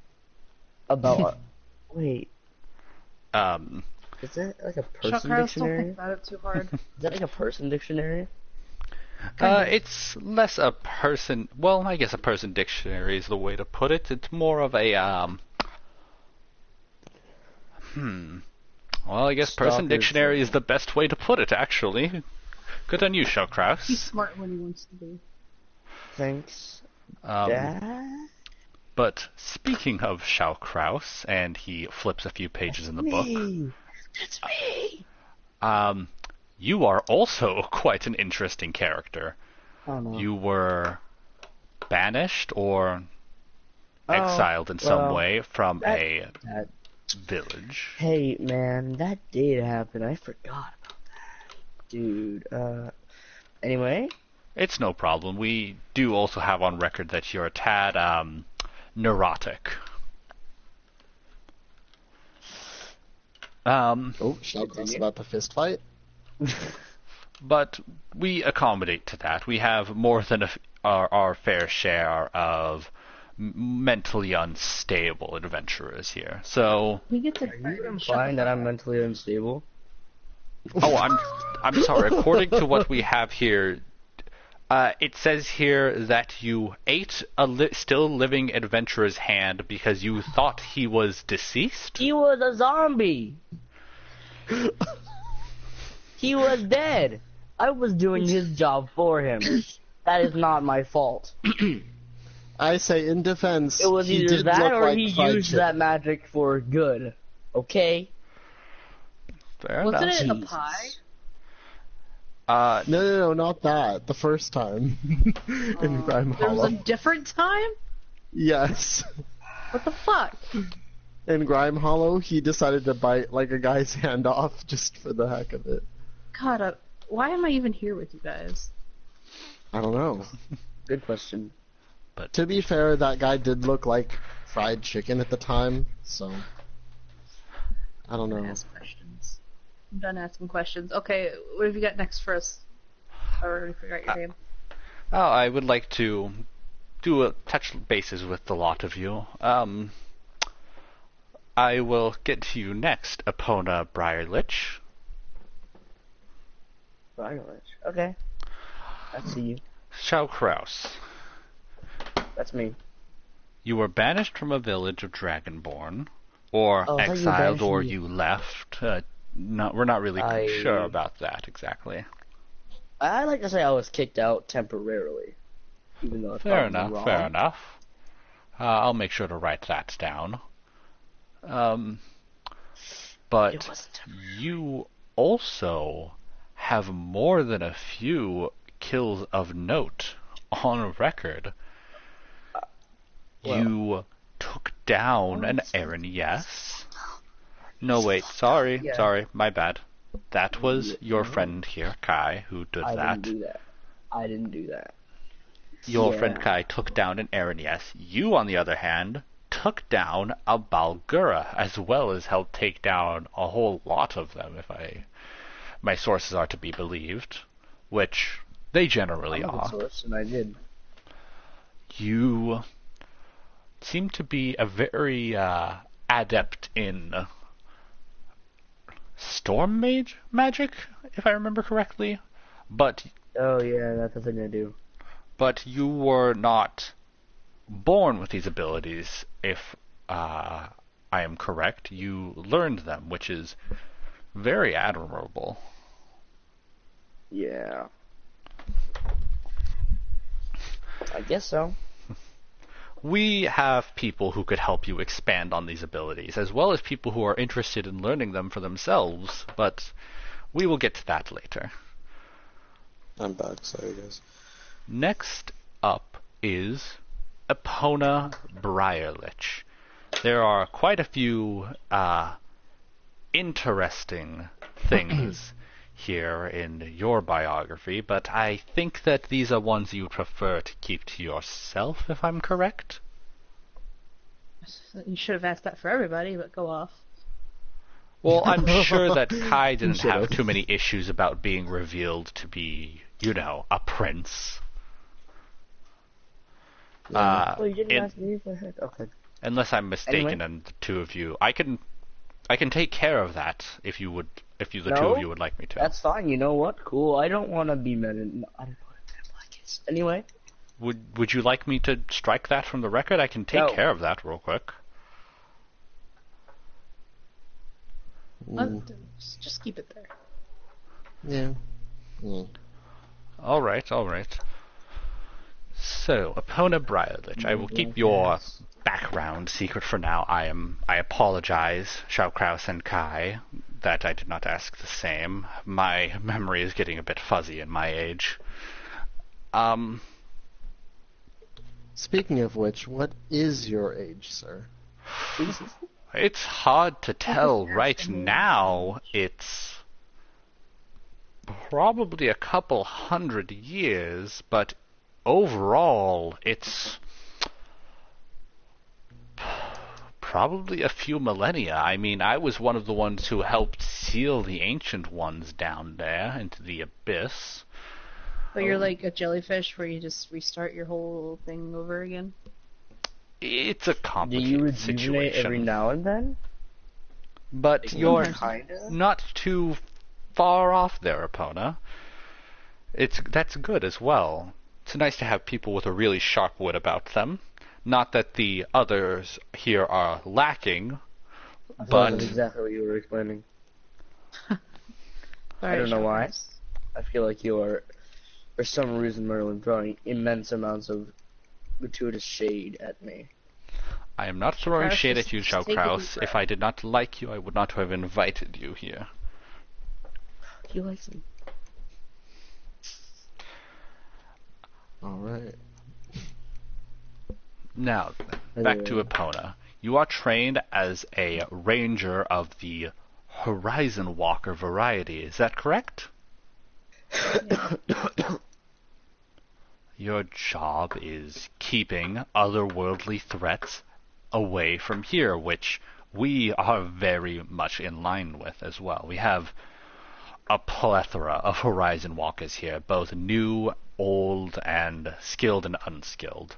about... Wait. Is that like a person dictionary? Don't think about it too hard. Is that like a person dictionary? It's less a person... Well, I guess a person dictionary is the way to put it. It's more of a, Well, I guess person dictionary is the best way to put it, actually. Good on you, Shellkraus. He's smart when he wants to be. Thanks, Dad. But speaking of Shellkraus, and he flips a few pages in the book. That's me! You are also quite an interesting character. Oh, no. You were banished or exiled in some way from a village. Hey, man, that did happen. I forgot about that. Dude, anyway? It's no problem. We do also have on record that you're a tad, neurotic. Shall tell us about the fist fight? But we accommodate to that. We have more than our fair share of mentally unstable adventurers here. So We get to Are you implying that I'm mentally unstable? I'm sorry. According to what we have here, it says here that you ate a still living adventurer's hand because you thought he was deceased. He was a zombie. He was dead. I was doing his job for him. That is not my fault. I say in defense, It was he either did that look or like he fried used chicken. that magic for good. Okay? Fair Wasn't enough. it a Jesus. pie? No, not that. The first time in Grime There was Hollow. a different time? Yes. What the fuck? In Grime Hollow, he decided to bite like a guy's hand off just for the heck of it. God, why am I even here with you guys? I don't know. Good question. To be fair, that guy did look like fried chicken at the time, so I don't know. Ask questions. I'm done asking questions. Okay, what have you got next for us? I already forgot your name. Oh, I would like to touch bases with the lot of you. I will get to you next, Epona Briarlich. Okay. I see you. Shao Kraus. That's me. You were banished from a village of Dragonborn, or Oh, I thought you were exiled, banished or from- you left. We're not really sure about that exactly. I like to say I was kicked out temporarily. Even though it's Fair probably enough, wrong. fair enough. I'll make sure to write that down. It But wasn't temporary. you also have more than a few kills of note on record. You took down an Aaron, yes. No, wait, sorry, my bad. That was your friend here, Kai, who did I that. didn't do that. Your Yeah. friend Kai took down an Aaron, yes. You, on the other hand, took down a Balgura, as well as helped take down a whole lot of them, if my sources are to be believed, which they generally I'm a good are. source, and I did. You seem to be a very adept in storm magic, if I remember correctly, but Oh yeah, that's the thing I do. you were not born with these abilities, if I am correct. You learned them, which is very admirable. Yeah. I guess so. We have people who could help you expand on these abilities, as well as people who are interested in learning them for themselves, but we will get to that later. I'm back, sorry guys. Next up is Epona Briarlich. There are quite a few interesting things here in your biography, but I think that these are ones you prefer to keep to yourself, if I'm correct? You should have asked that for everybody, but go off. Well, I'm sure that Kai didn't have should've. too many issues about being revealed to be, a prince. Well, you didn't in- ask me for heck. Okay. Unless I'm mistaken, Anyway. and the two of you, I can take care of that if you the two No, of you would like me to. That's fine. You know what? Cool. I don't want to be men. I don't want to be blankets. Anyway. Would you like me to strike that from the record? I can take No. care of that real quick. Just keep it there. Yeah. Mm. All right. So, Epona Briarlich, I will keep your background secret for now. I apologize, Shao Kraus and Kai, that I did not ask the same. My memory is getting a bit fuzzy in my age. Speaking of which, what is your age, sir? It's hard to tell right now. It's probably a couple 100 years, but overall, it's Probably a few millennia. I mean, I was one of the ones who helped seal the Ancient Ones down there into the abyss. But you're like a jellyfish where you just restart your whole thing over again? It's a complicated Do you rejuvenate situation. every now and then? But you're not too far off there, Epona. That's good as well. It's nice to have people with a really sharp wit about them. Not that the others here are lacking, but... That's exactly what you were explaining. I don't know why. I feel like you are, for some reason, Merlin, throwing immense amounts of gratuitous shade at me. I am not throwing shade at you, Zhao Kraus. If I did not like you, I would not have invited you here. He likes me. Alright. Now, back to Epona. You are trained as a ranger of the Horizon Walker variety. Is that correct? Your job is keeping otherworldly threats away from here, which we are very much in line with as well. We have a plethora of Horizon Walkers here, both new, old, and skilled and unskilled.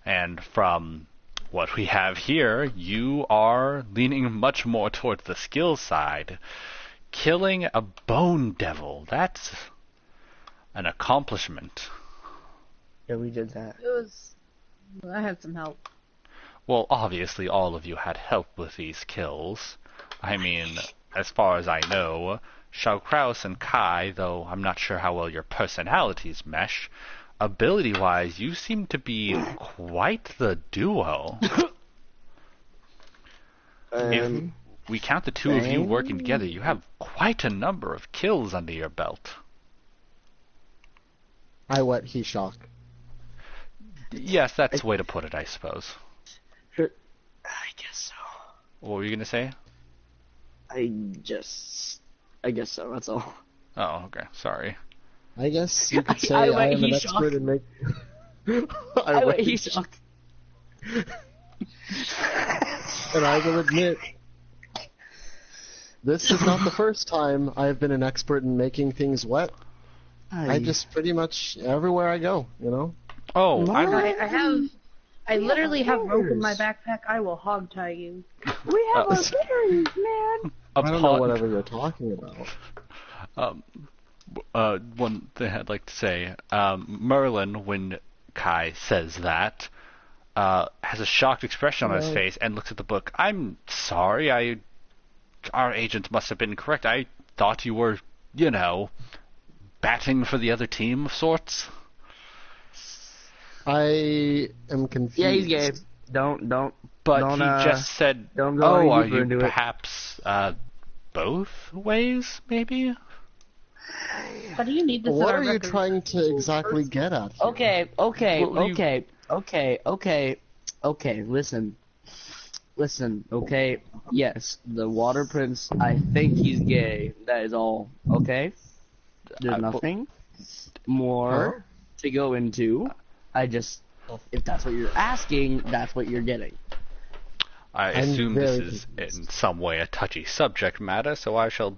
And from what we have here, you are leaning much more towards the skill side. Killing a bone devil, that's an accomplishment. Yeah, we did that. I had some help. Well, obviously all of you had help with these kills. I mean, as far as I know, Zhao Kraus and Kai, though I'm not sure how well your personalities mesh, ability-wise, you seem to be quite the duo. If we count the two of you working together, you have quite a number of kills under your belt. I wet, he shock. Yes, that's the way to put it, I suppose. I guess so. What were you going to say? I guess so, that's all. Oh, okay, sorry. I guess you could say I am an expert in making... I wet, he shock. And I will admit, this is not the first time I have been an expert in making things wet. I just pretty much, everywhere I go, you know? Oh, I literally have rope in my backpack. I will hog tie you. We have our berries, man! I don't know whatever you're talking about. One thing I'd like to say, Merlin, when Kai says that, has a shocked expression on his face and looks at the book. I'm sorry, our agent must have been correct. I thought you were, batting for the other team of sorts. I am confused. Yeah, he's gay. Don't. But he just said, don't go are you perhaps both ways, maybe? But do you need this? What are you trying to exactly get at here? Okay, listen, okay? Yes, the Water Prince, I think he's gay. That is all, okay? There's nothing more to go into. If that's what you're asking, that's what you're getting. I assume this is in some way a touchy subject matter, so I shall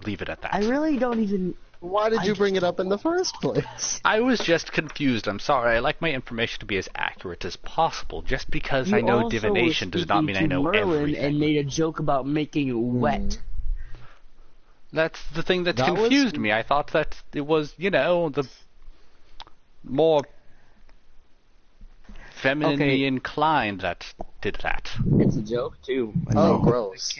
leave it at that. I really don't even... Why did you bring it up in the first place? I was just confused. I'm sorry. I like my information to be as accurate as possible. Just because I know divination does not mean I know everything. And made a joke about making wet. That's the thing that confused me. I thought that it was, the more femininely inclined that did that. It's a joke too. Gross.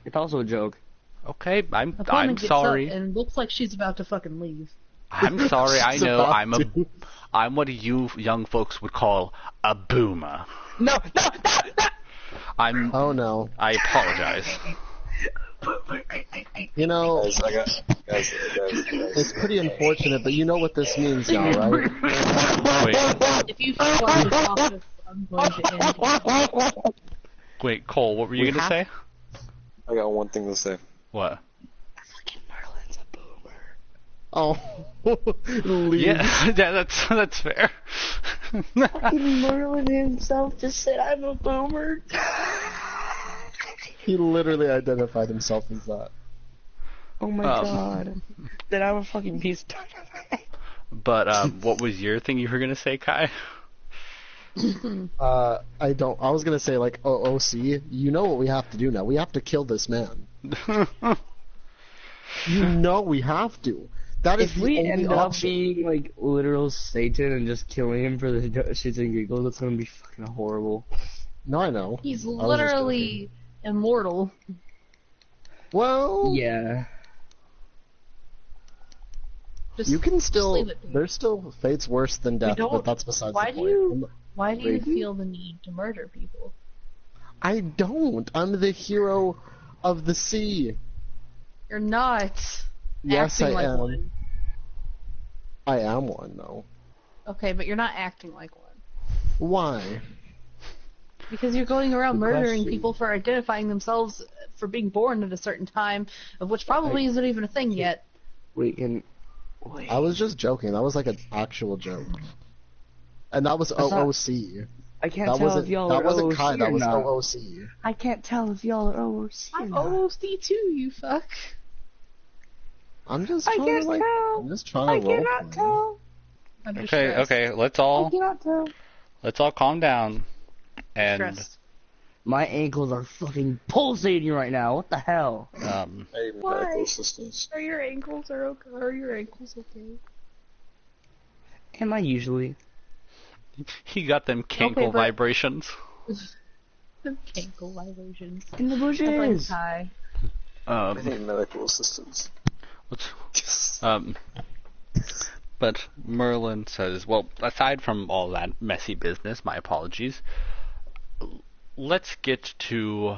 It's also a joke. Okay, I'm sorry. And looks like she's about to fucking leave. I'm sorry. I know I'm what you young folks would call a boomer. No. Oh no. I apologize. Guys. It's pretty unfortunate, but you know what this means now, right? Wait. If you fly this office, I'm going to end you. Wait, Cole, what were you going to say? I got one thing to say. What? Fucking Merlin's a boomer. Oh. Yeah, that's fair. Fucking Merlin himself just said I'm a boomer. He literally identified himself as that. Oh my god. Then I'm a fucking piece of dynamite. But what was your thing you were gonna say, Kai? I was gonna say like OOC. You know what we have to do now? We have to kill this man. You know we have to. That is if the we only end option. up being like literal Satan and just killing him for the shits and giggles, that's gonna be fucking horrible. No, I know. He's I was just literally immortal. Well, Yeah. Just, you can still. leave it be. There's still fates worse than death, don't- but that's besides Why the do point. you? Why do you Wait. feel the need to murder people? I don't. I'm the hero of the sea. You're not. Yes, acting I like am. one. I am one, though. Okay, but you're not acting like one. Why? Because you're going around Good murdering question. people for identifying themselves for being born at a certain time, of which probably isn't even a thing yet. Wait. I was just joking. That was like an actual joke. And that was That's not- OOC. I can't That tell wasn't. if y'all That are wasn't OOC Kai. or That was not. OOC. I can't tell if y'all are OOC or I'm not. OOC too, you fuck. I'm just I trying can't to like. tell. I'm just trying I to roll. cannot tell. Under Okay, stress. okay, let's I all cannot tell. calm down. And Stressed. My ankles are fucking pulsating right now. What the hell? I need Why? medical assistance. Are your ankles okay? Are your ankles okay? Am I usually? he got them cankle Okay, but- vibrations. The ankle vibrations. In the I blame bushes. Kai. I need medical assistance. Let's- But Merlin says, well, aside from all that messy business, my apologies, let's get to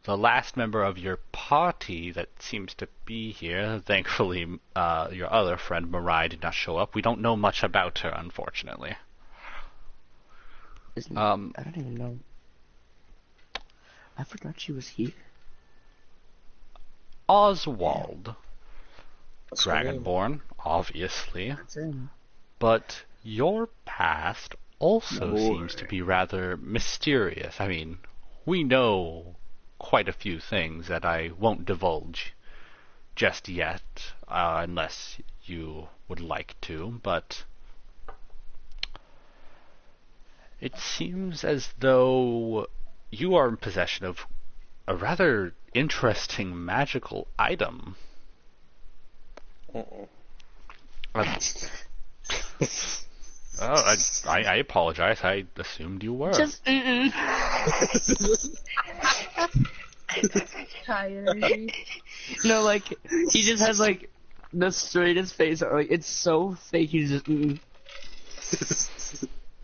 the last member of your party that seems to be here. Thankfully, your other friend, Mirai, did not show up. We don't know much about her, unfortunately. I don't even know. I forgot she was here. Oswald, That's my name. Dragonborn, obviously. That's him. But your past also Boy. seems to be rather mysterious. I mean, we know quite a few things that I won't divulge just yet, unless you would like to, but it seems as though you are in possession of a rather interesting magical item. I apologize. I assumed you were. Just Kai energy. no, like he just has like the straightest face. Like it's so fake. He's just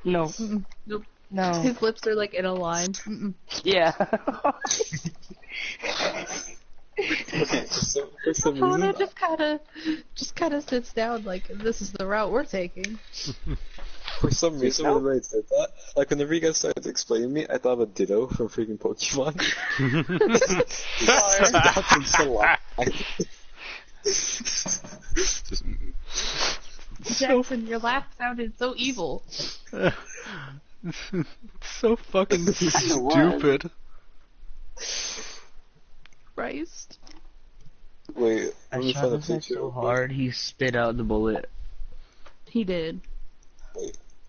no, Nope. no. His lips are like in a line. Yeah. Okay, for some Hana reason, just kind of sits down like this is the route we're taking. when I said that, like whenever you guys started explaining me, I thought of a Ditto from freaking Pokemon. That's so loud. Jackson, your laugh sounded so evil. So fucking stupid. Christ. Wait, I let me shot find a this guy picture. so hard he spit out the bullet. He did.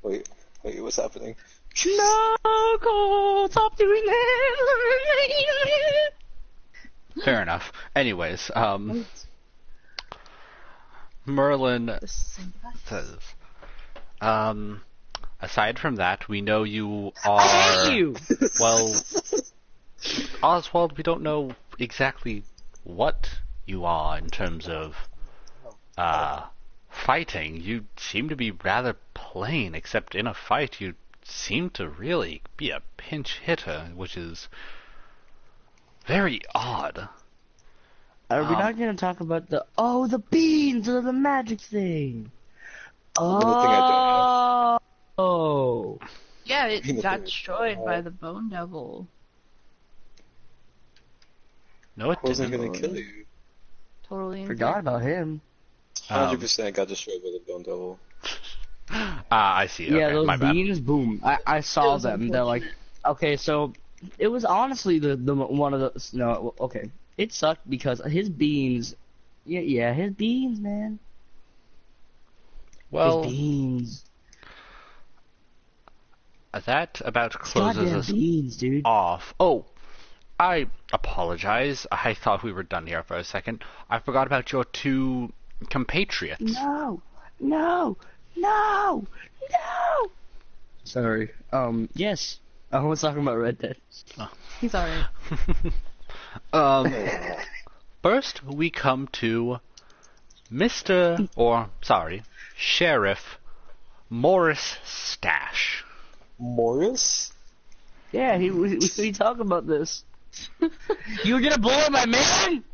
Wait, what's happening? No, Cole, stop doing that. Fair enough. Anyways, Merlin says, aside from that, we know you are... you. Well, Oswald, we don't know exactly what you are in terms of fighting. You seem to be rather plain, except in a fight you seem to really be a pinch hitter, which is very odd. Are we not gonna talk about the beans or the magic thing? I Oh. Yeah, it Anything got is- destroyed by the Bone Devil. No, it I wasn't didn't. gonna kill you. Totally. Forgot about him. 100% got destroyed by the Bone Devil. I see. Yeah, Okay, those my bad. beans, boom. I It saw was them. They're like, okay, so It was honestly the one of the no. Okay, it sucked because his beans. Yeah, his beans, man. Well, his beans. That about closes us beans, dude. off. Oh, I apologize. I thought we were done here for a second. I forgot about your two compatriots. No. Sorry. Yes. I was talking about Red Dead. Oh. He's alright. First, we come to Sheriff Morris Stash. Morris? Yeah, we talk about this. You were gonna blow my man?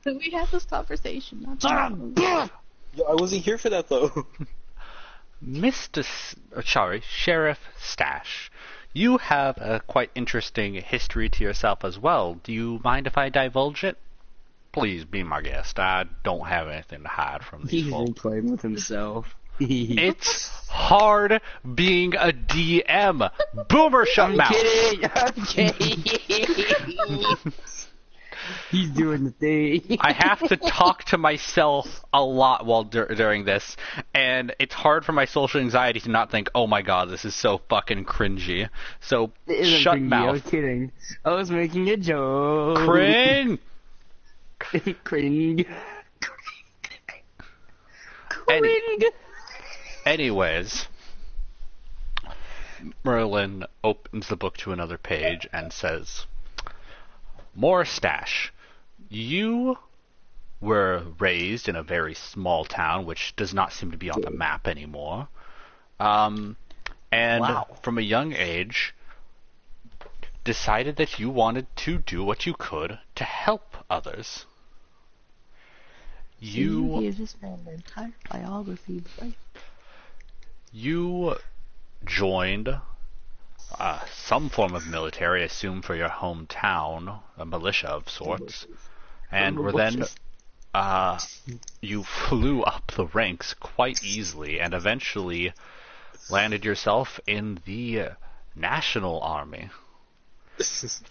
We had this conversation. Yo, I wasn't here for that though. Sheriff Stash. You have a quite interesting history to yourself as well. Do you mind if I divulge it? Please be my guest. I don't have anything to hide from these folks. He's playing with himself. It's hard being a DM. Boomer, shut mouth. I'm kidding. He's doing the thing. I have to talk to myself a lot while during this, and it's hard for my social anxiety to not think, oh my god, this is so fucking cringy. So, shut cringy. mouth. I was kidding. I was making a joke. Cring! Cring. Anyways, Merlin opens the book to another page and says, Morris Stash, you were raised in a very small town, which does not seem to be on the map anymore. And wow. From a young age, decided that you wanted to do what you could to help others. You gave this man an entire biography, right? You joined some form of military, I assume for your hometown, a militia of sorts, and were then you flew up the ranks quite easily and eventually landed yourself in the National Army.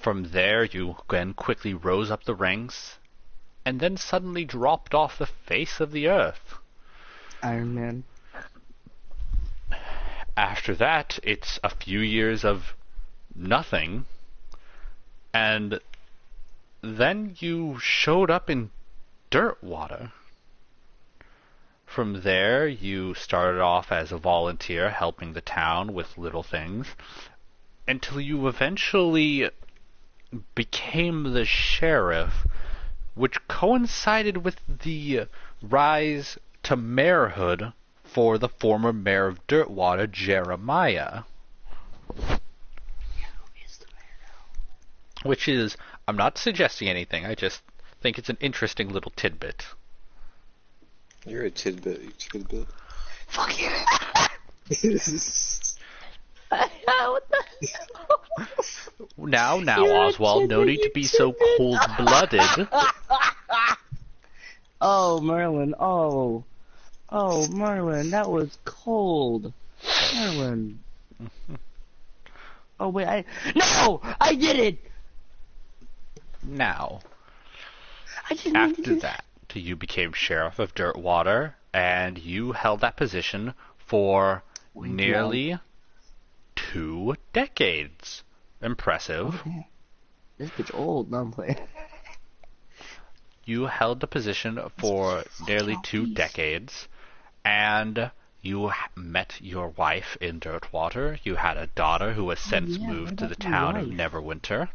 From there, you then quickly rose up the ranks and then suddenly dropped off the face of the earth. Iron Man. After that, it's a few years of nothing, and then you showed up in Dirtwater. From there, you started off as a volunteer helping the town with little things, until you eventually became the sheriff, which coincided with the rise to mayorhood for the former mayor of Dirtwater, Jeremiah. Which is, I'm not suggesting anything, I just think it's an interesting little tidbit. You're a tidbit, you tidbit. Fuck you! What the Now, Oswald, no need to be so cold-blooded. Oh, Merlin, oh, Merlin, that was cold. Merlin. Oh, wait, No! I did it! Now, I didn't mean to after do that, you became sheriff of Dirtwater, and you held that position for nearly 2 decades. Impressive. Okay. This bitch old, no, I'm playing. You held the position for nearly 2 decades, and you met your wife in Dirtwater. You had a daughter who has since moved to the town of Neverwinter.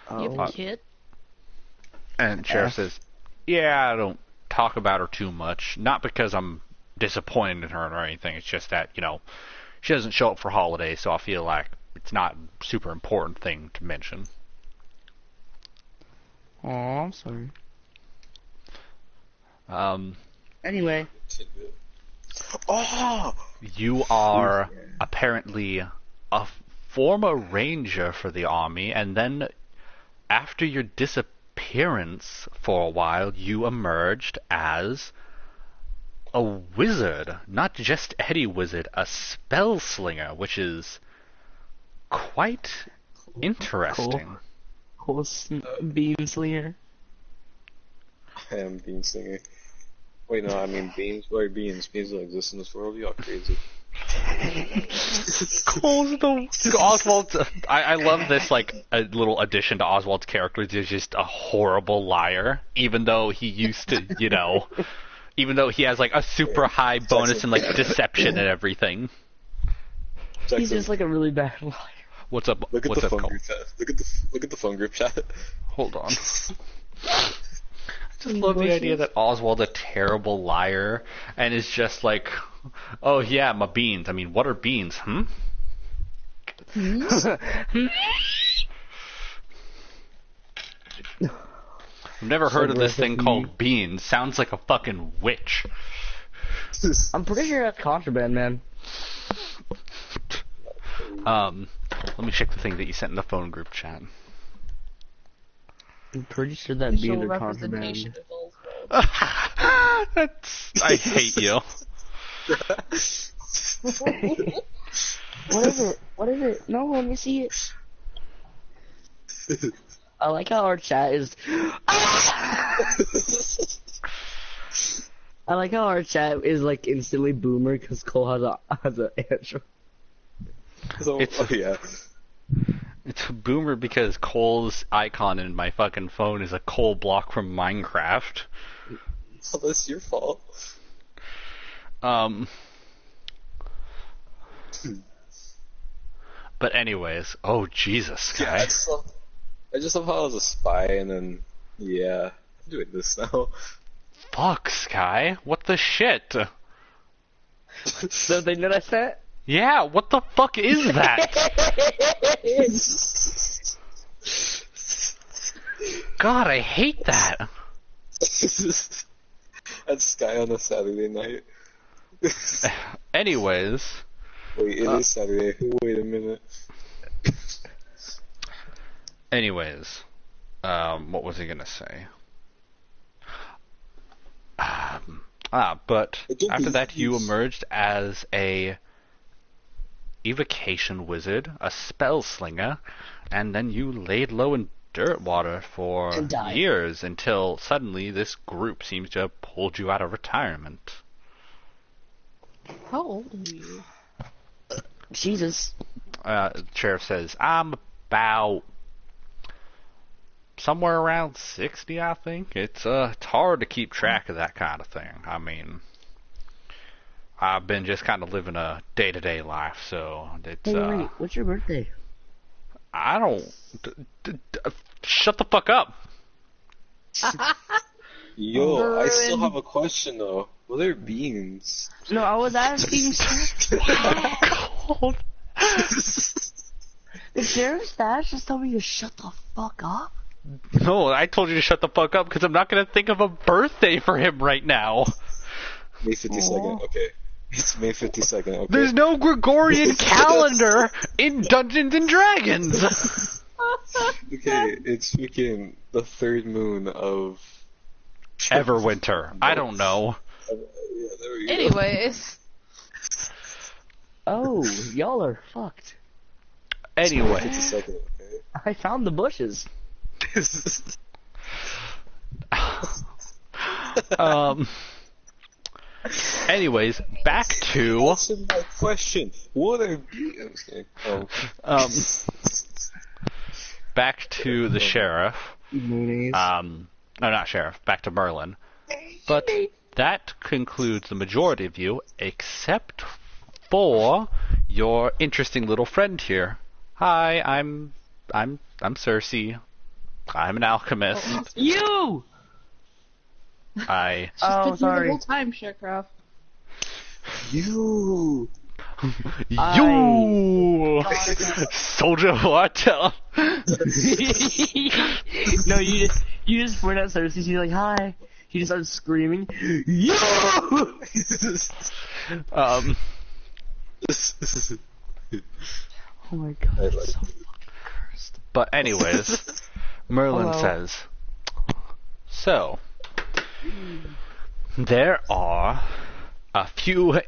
You have a kid? And Sheriff says, yeah, I don't talk about her too much. Not because I'm disappointed in her or anything. It's just that, she doesn't show up for holidays, so I feel like it's not a super important thing to mention. Oh, I'm sorry. Anyway. Oh! You are apparently a former ranger for the army, and then after your disappearance for a while, you emerged as a wizard. Not just any wizard, a spell slinger, which is quite interesting. Cool bean slinger. I am bean slinger. Wait, no, I mean beans. What are beans? Beans don't exist in this world. Y'all crazy. Oswald. I love this, like, a little addition to Oswald's character. He's just a horrible liar, even though he used to, even though he has, like, a super high bonus in, like, deception and everything. He's just, like, a really bad liar. What's up? Look at What's the up, phone Cole? group chat. Look at the phone group chat. Hold on. I just love the idea that Oswald's a terrible liar and is just like, oh yeah, my beans. I mean, what are beans? I've never heard of this thing called beans. Sounds like a fucking witch. I'm pretty sure that's contraband, man. Let me check the thing that you sent in the phone group chat. I'm pretty sure that beans are contraband. I hate you. What is it? What is it? No, let me see it. I like how our chat is. I like how our chat is like instantly boomer because Cole has an Android. Yeah. It's a boomer because Cole's icon in my fucking phone is a Cole block from Minecraft. Oh, that's your fault. But anyways, oh Jesus, guy. Yeah, I just love how I was a spy, and then yeah, I'm doing this now. Fuck, Sky. What the shit? The thing that I sent? Yeah, what the fuck is that? God, I hate that. That's Sky on a Saturday night. Anyways. Wait, it is Saturday. Wait a minute. Anyways. What was he gonna say? But after that you emerged as a evocation wizard, a spell slinger, and then you laid low in dirt water for years until suddenly this group seems to have pulled you out of retirement. How old are you? Jesus. Sheriff says, I'm about somewhere around 60, I think. It's hard to keep track of that kind of thing. I mean, I've been just kind of living a day-to-day life, so it's... Hey, wait, what's your birthday? I don't... Shut the fuck up! Yo, I still have a question, though. What are beans? No, I was asking... Cold. The sheriff's dad just told me to shut the fuck up? No, I told you to shut the fuck up because I'm not going to think of a birthday for him right now. May 52nd, okay. It's May 52nd, okay. There's no Gregorian calendar in Dungeons and Dragons! Okay, it's freaking the third moon of... Everwinter. I don't know. Yeah, there we go. Anyways. Oh, y'all are fucked. Anyway. 52nd, okay. I found the bushes. Anyways, back to... Answer my question. What are beans? Okay. Back to the sheriff. Moonies. No, not sheriff. Back to Merlin. But that concludes the majority of you, except for your interesting little friend here. Hi, I'm Cersei. I'm an alchemist. You! She's Oh, sorry. the whole time, Sharecraft. You! You! Soldier Water! No, you just point at Cersei, she's like, hi. He just starts screaming, you! Oh my god, that's so fucking cursed. But anyways, Merlin says, so, there are a few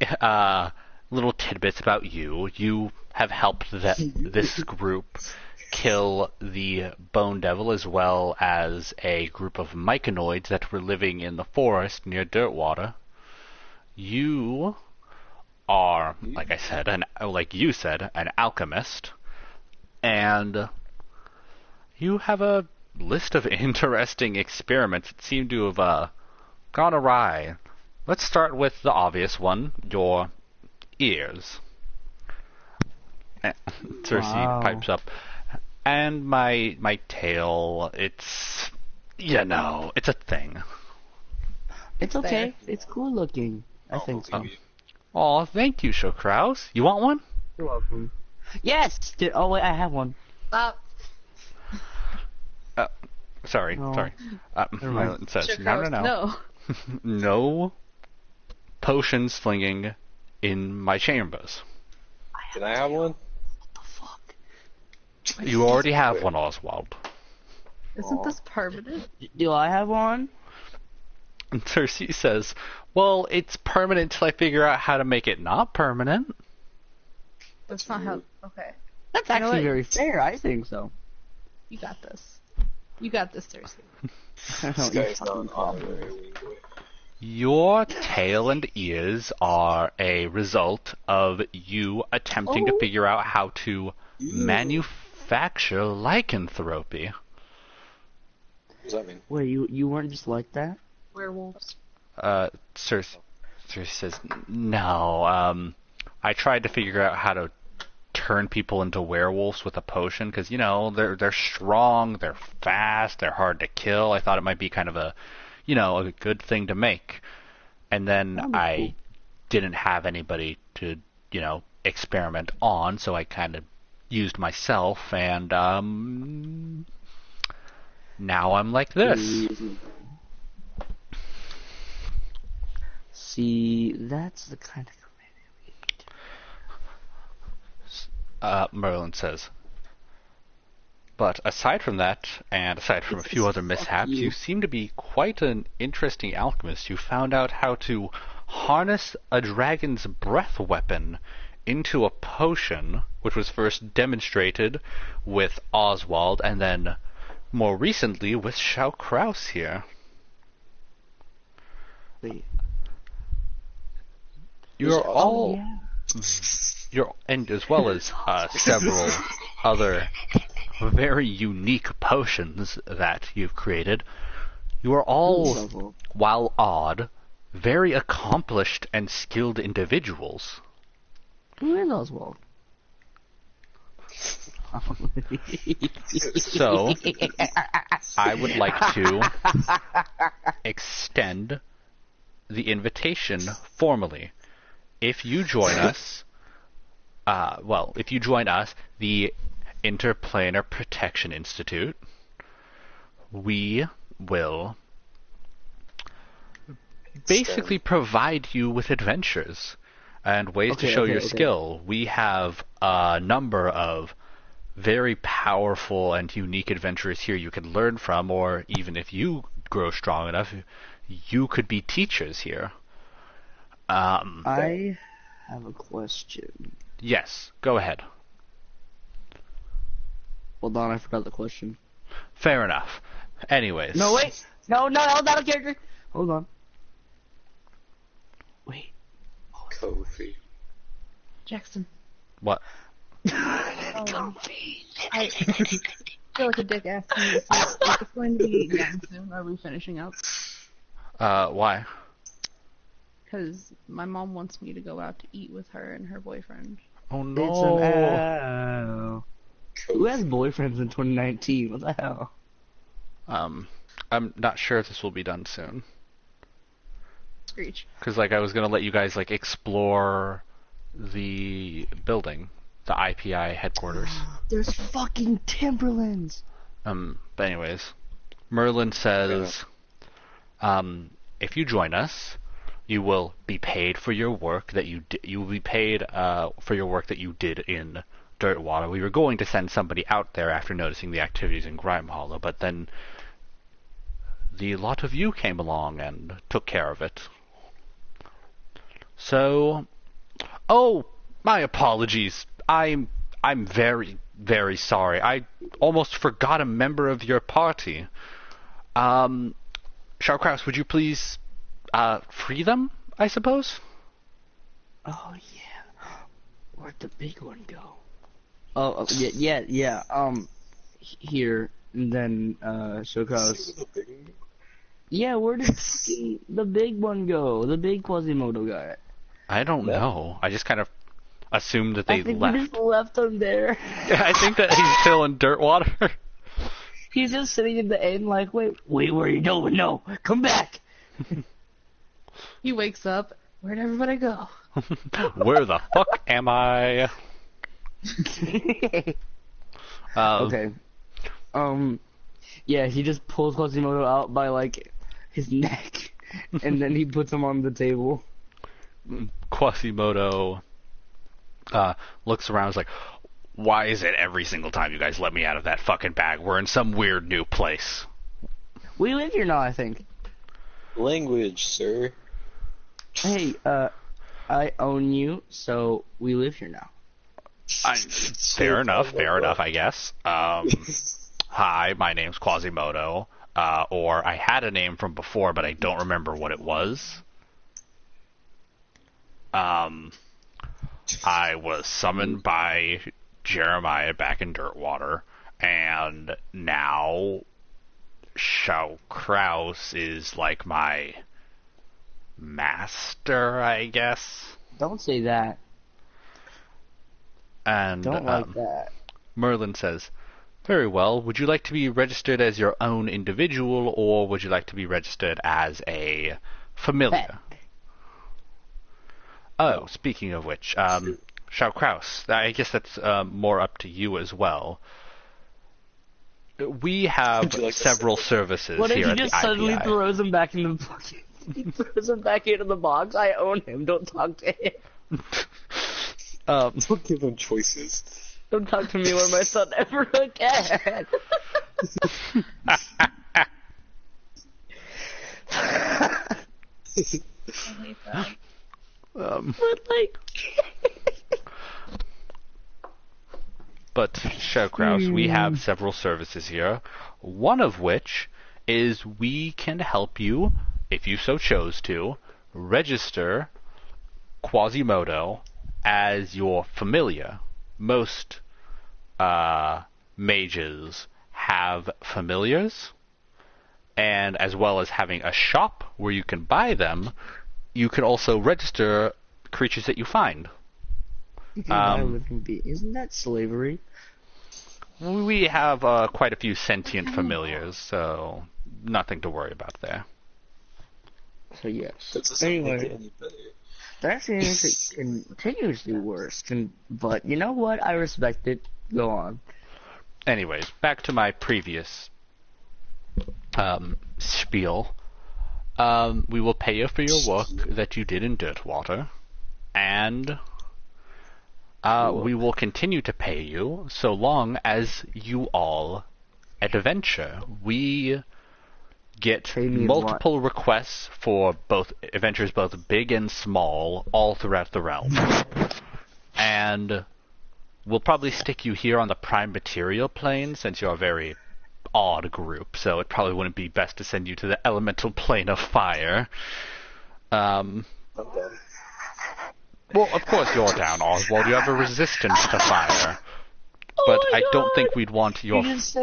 little tidbits about you. You have helped this group kill the Bone Devil as well as a group of myconoids that were living in the forest near Dirtwater. You are, like I said, like you said, an alchemist, and you have a list of interesting experiments that seem to have gone awry. Let's start with the obvious one, your ears. Cersei pipes up. And my tail, it's, it's a thing. It's okay. It's cool looking. I think so. Oh, thank you, Shokraus. You want one? You're welcome. Yes! Oh, wait, I have one. Stop. Sorry. It says, no. No potions slinging in my chambers. Can I have one? What the fuck? You already have one, Oswald. Isn't this permanent? Do I have one? And Cersei says, well, it's permanent till I figure out how to make it not permanent. That's not how... Okay. That's actually very fair. I think so. You got this. You got this, Cersei. This guy's not an honorary wingboy. Your tail and ears are a result of you attempting to figure out how to manufacture lycanthropy. What does that mean? Wait, you weren't just like that? Werewolves. Cersei says, no, I tried to figure out how to turn people into werewolves with a potion, because, they're strong, they're fast, they're hard to kill. I thought it might be kind of a good thing to make. And then I didn't have anybody to, experiment on, so I kind of used myself, and now I'm like this. See, that's the kind of Merlin says. But aside from that, and aside from a few other mishaps, you seem to be quite an interesting alchemist. You found out how to harness a dragon's breath weapon into a potion, which was first demonstrated with Oswald, and then more recently with Shao Kraus here. Wait. And as well as several other very unique potions that you've created, you are all, while odd, very accomplished and skilled individuals. Who is Oswald? So, I would like to extend the invitation formally. If you join us, the Interplanar Protection Institute, we will basically provide you with adventures and ways to show your skill. We have a number of very powerful and unique adventurers here you can learn from, or even if you grow strong enough, you could be teachers here. I have a question. Yes, go ahead. Hold on, I forgot the question. Fair enough. Anyways. No, wait! No, not a character! Hold on. Wait. Kofi. Jackson. What? Kofi! I feel like a dick asking you this. It's going to be done soon. Are we finishing up? Why? Because my mom wants me to go out to eat with her and her boyfriend. Oh no. It's an L. Who has boyfriends in 2019? What the hell? I'm not sure if this will be done soon. Screech. Because, I was going to let you guys, explore the building, the IPI headquarters. There's fucking Timberlands! But anyways, Merlin says, if you join us, you will be paid for your work that you will be paid for your work that you did in Dirtwater. We were going to send somebody out there after noticing the activities in Grime Hollow, but then the lot of you came along and took care of it. So, Oh, my apologies. I'm very, very sorry. I almost forgot a member of your party. Shao Kraus, would you please free them, I suppose? Oh yeah. Where'd the big one go? Oh yeah. Here and then Shoka's. Yeah, where did the big one go? The big Quasimodo guy. I don't know. I just kind of assumed that they I think left. we just left him there. I think that he's still in Dirtwater. He's just sitting in the end like, wait, where are you going? No, come back. He wakes up. Where'd everybody go? Where the fuck am I? Okay. Yeah, he just pulls Quasimodo out by like his neck, and then he puts him on the table. Quasimodo looks around and is like, why is it every single time you guys let me out of that fucking bag, we're in some weird new place? We live here now, I think. Language, sir. Hey, I own you, so we live here now. Fair enough, I guess. Hi, my name's Quasimodo. Or I had a name from before, but I don't remember what it was. I was summoned by Jeremiah back in Dirtwater, and now Shao Kraus is like my master, I guess. Don't say that. And don't like that. Merlin says, very well, would you like to be registered as your own individual, or would you like to be registered as a familiar? Pet. Oh, speaking of which, Shao Kraus, I guess that's more up to you as well. We have several services here at the IPI. What if he just suddenly throws him back in the bucket? He throws him back into the box. I own him. Don't talk to him. Don't give him choices. Don't talk to me or my son ever again. But Shao Kraus, we have several services here. One of which is we can help you, if you so chose to, register Quasimodo as your familiar. Most mages have familiars, and as well as having a shop where you can buy them, you can also register creatures that you find. You can buy a living being. Isn't that slavery? We have quite a few sentient familiars, so nothing to worry about there. So yes. Anyway, that seems continuously worse. But you know what? I respect it. Go on. Anyways, back to my previous spiel. We will pay you for your work that you did in Dirtwater, and we will continue to pay you so long as you all adventure. We get multiple requests for both adventures, both big and small, all throughout the realm. And we'll probably stick you here on the prime material plane, since you're a very odd group, so it probably wouldn't be best to send you to the elemental plane of fire. I'm done. Well, of course you're down, Oswald. You have a resistance to fire. But I don't think we'd want your... You just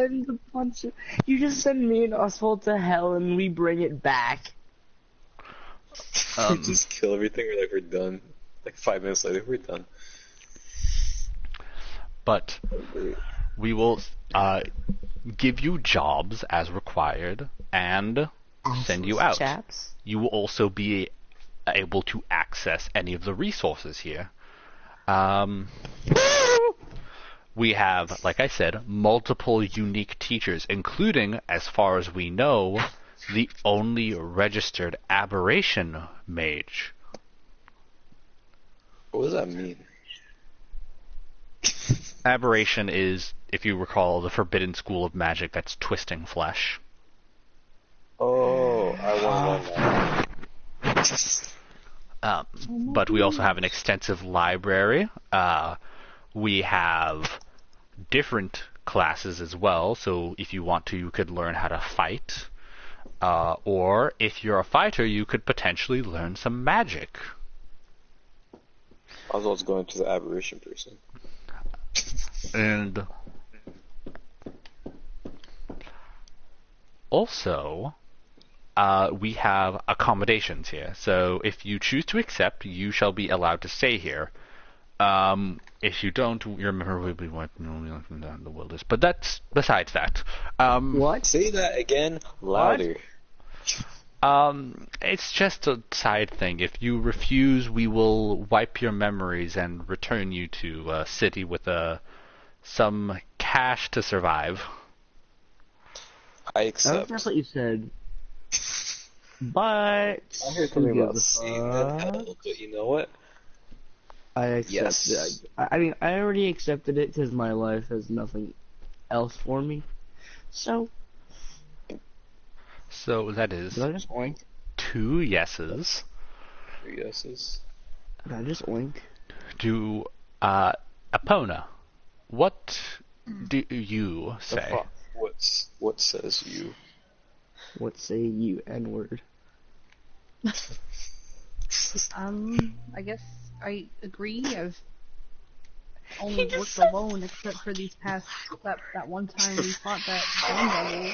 send me and Oswald to hell and we bring it back. Just kill everything or like we're done. Like 5 minutes later, we're done. But we will give you jobs as required and send you out. Chaps. You will also be able to access any of the resources here. We have, like I said, multiple unique teachers, including, as far as we know, the only registered aberration mage. What does that mean? Aberration is, if you recall, the forbidden school of magic that's twisting flesh. Oh, I want that. But we also have an extensive library. We have different classes as well, so if you want to, you could learn how to fight. Or if you're a fighter, you could potentially learn some magic. Oswald's going to the aberration person. And also, we have accommodations here. So if you choose to accept, you shall be allowed to stay here. If you don't, your memory will be wiped in the wilderness. But that's besides that. What? Say that again louder. It's just a side thing. If you refuse, we will wipe your memories and return you to a city with some cash to survive. I accept. That's what you said. But I heard something about seeing that hell, but you know what? I accept it. I mean, I already accepted it because my life has nothing else for me. So that is did I just oink? 2 yeses. 3 yeses. Did I just oink? To Epona, what do you say? What says you? What say you, N-word? I guess I agree. I've only worked alone except for these past that one time we fought that stone devil.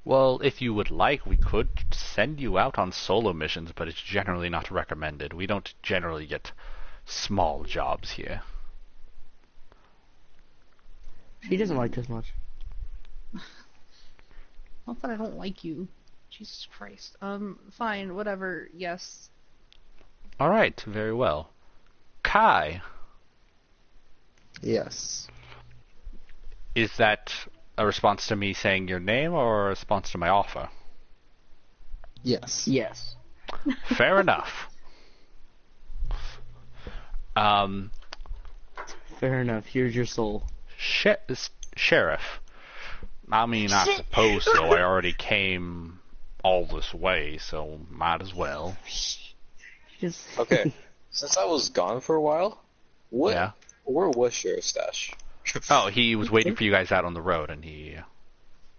Well, if you would like, we could send you out on solo missions, but it's generally not recommended. We don't generally get small jobs here. She doesn't like this much. Not that I don't like you. Jesus Christ. Fine, whatever, yes. Alright, very well. Kai. Yes. Is that a response to me saying your name or a response to my offer? Yes. Yes. Fair enough. Fair enough. Here's your soul. Sheriff. I mean, I suppose so. I already came all this way, so might as well. Okay. Since I was gone for a while, where was Sheriff's stash? Oh, he was waiting for you guys out on the road, and he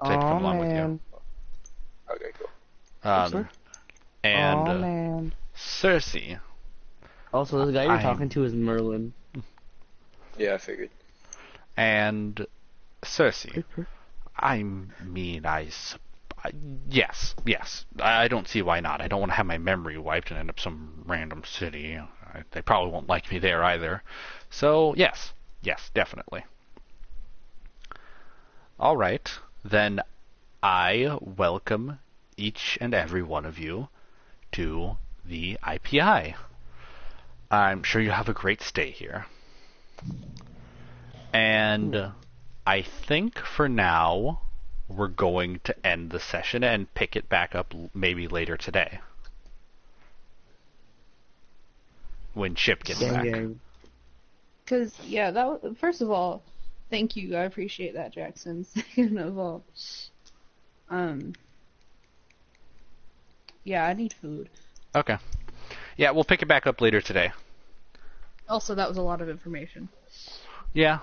said to come along with you. Okay, cool. And Cersei. Also, the guy you're talking to is Merlin. Yeah, I figured. And Cersei. I mean, yes. I don't see why not. I don't want to have my memory wiped and end up some random city. They probably won't like me there either. So, yes, definitely. All right, then I welcome each and every one of you to the IPI. I'm sure you have a great stay here. And I think for now we're going to end the session and pick it back up maybe later today. When Chip gets back. Because, first of all, thank you. I appreciate that, Jackson. Second of all, I need food. Okay. Yeah, we'll pick it back up later today. Also, that was a lot of information. Yeah,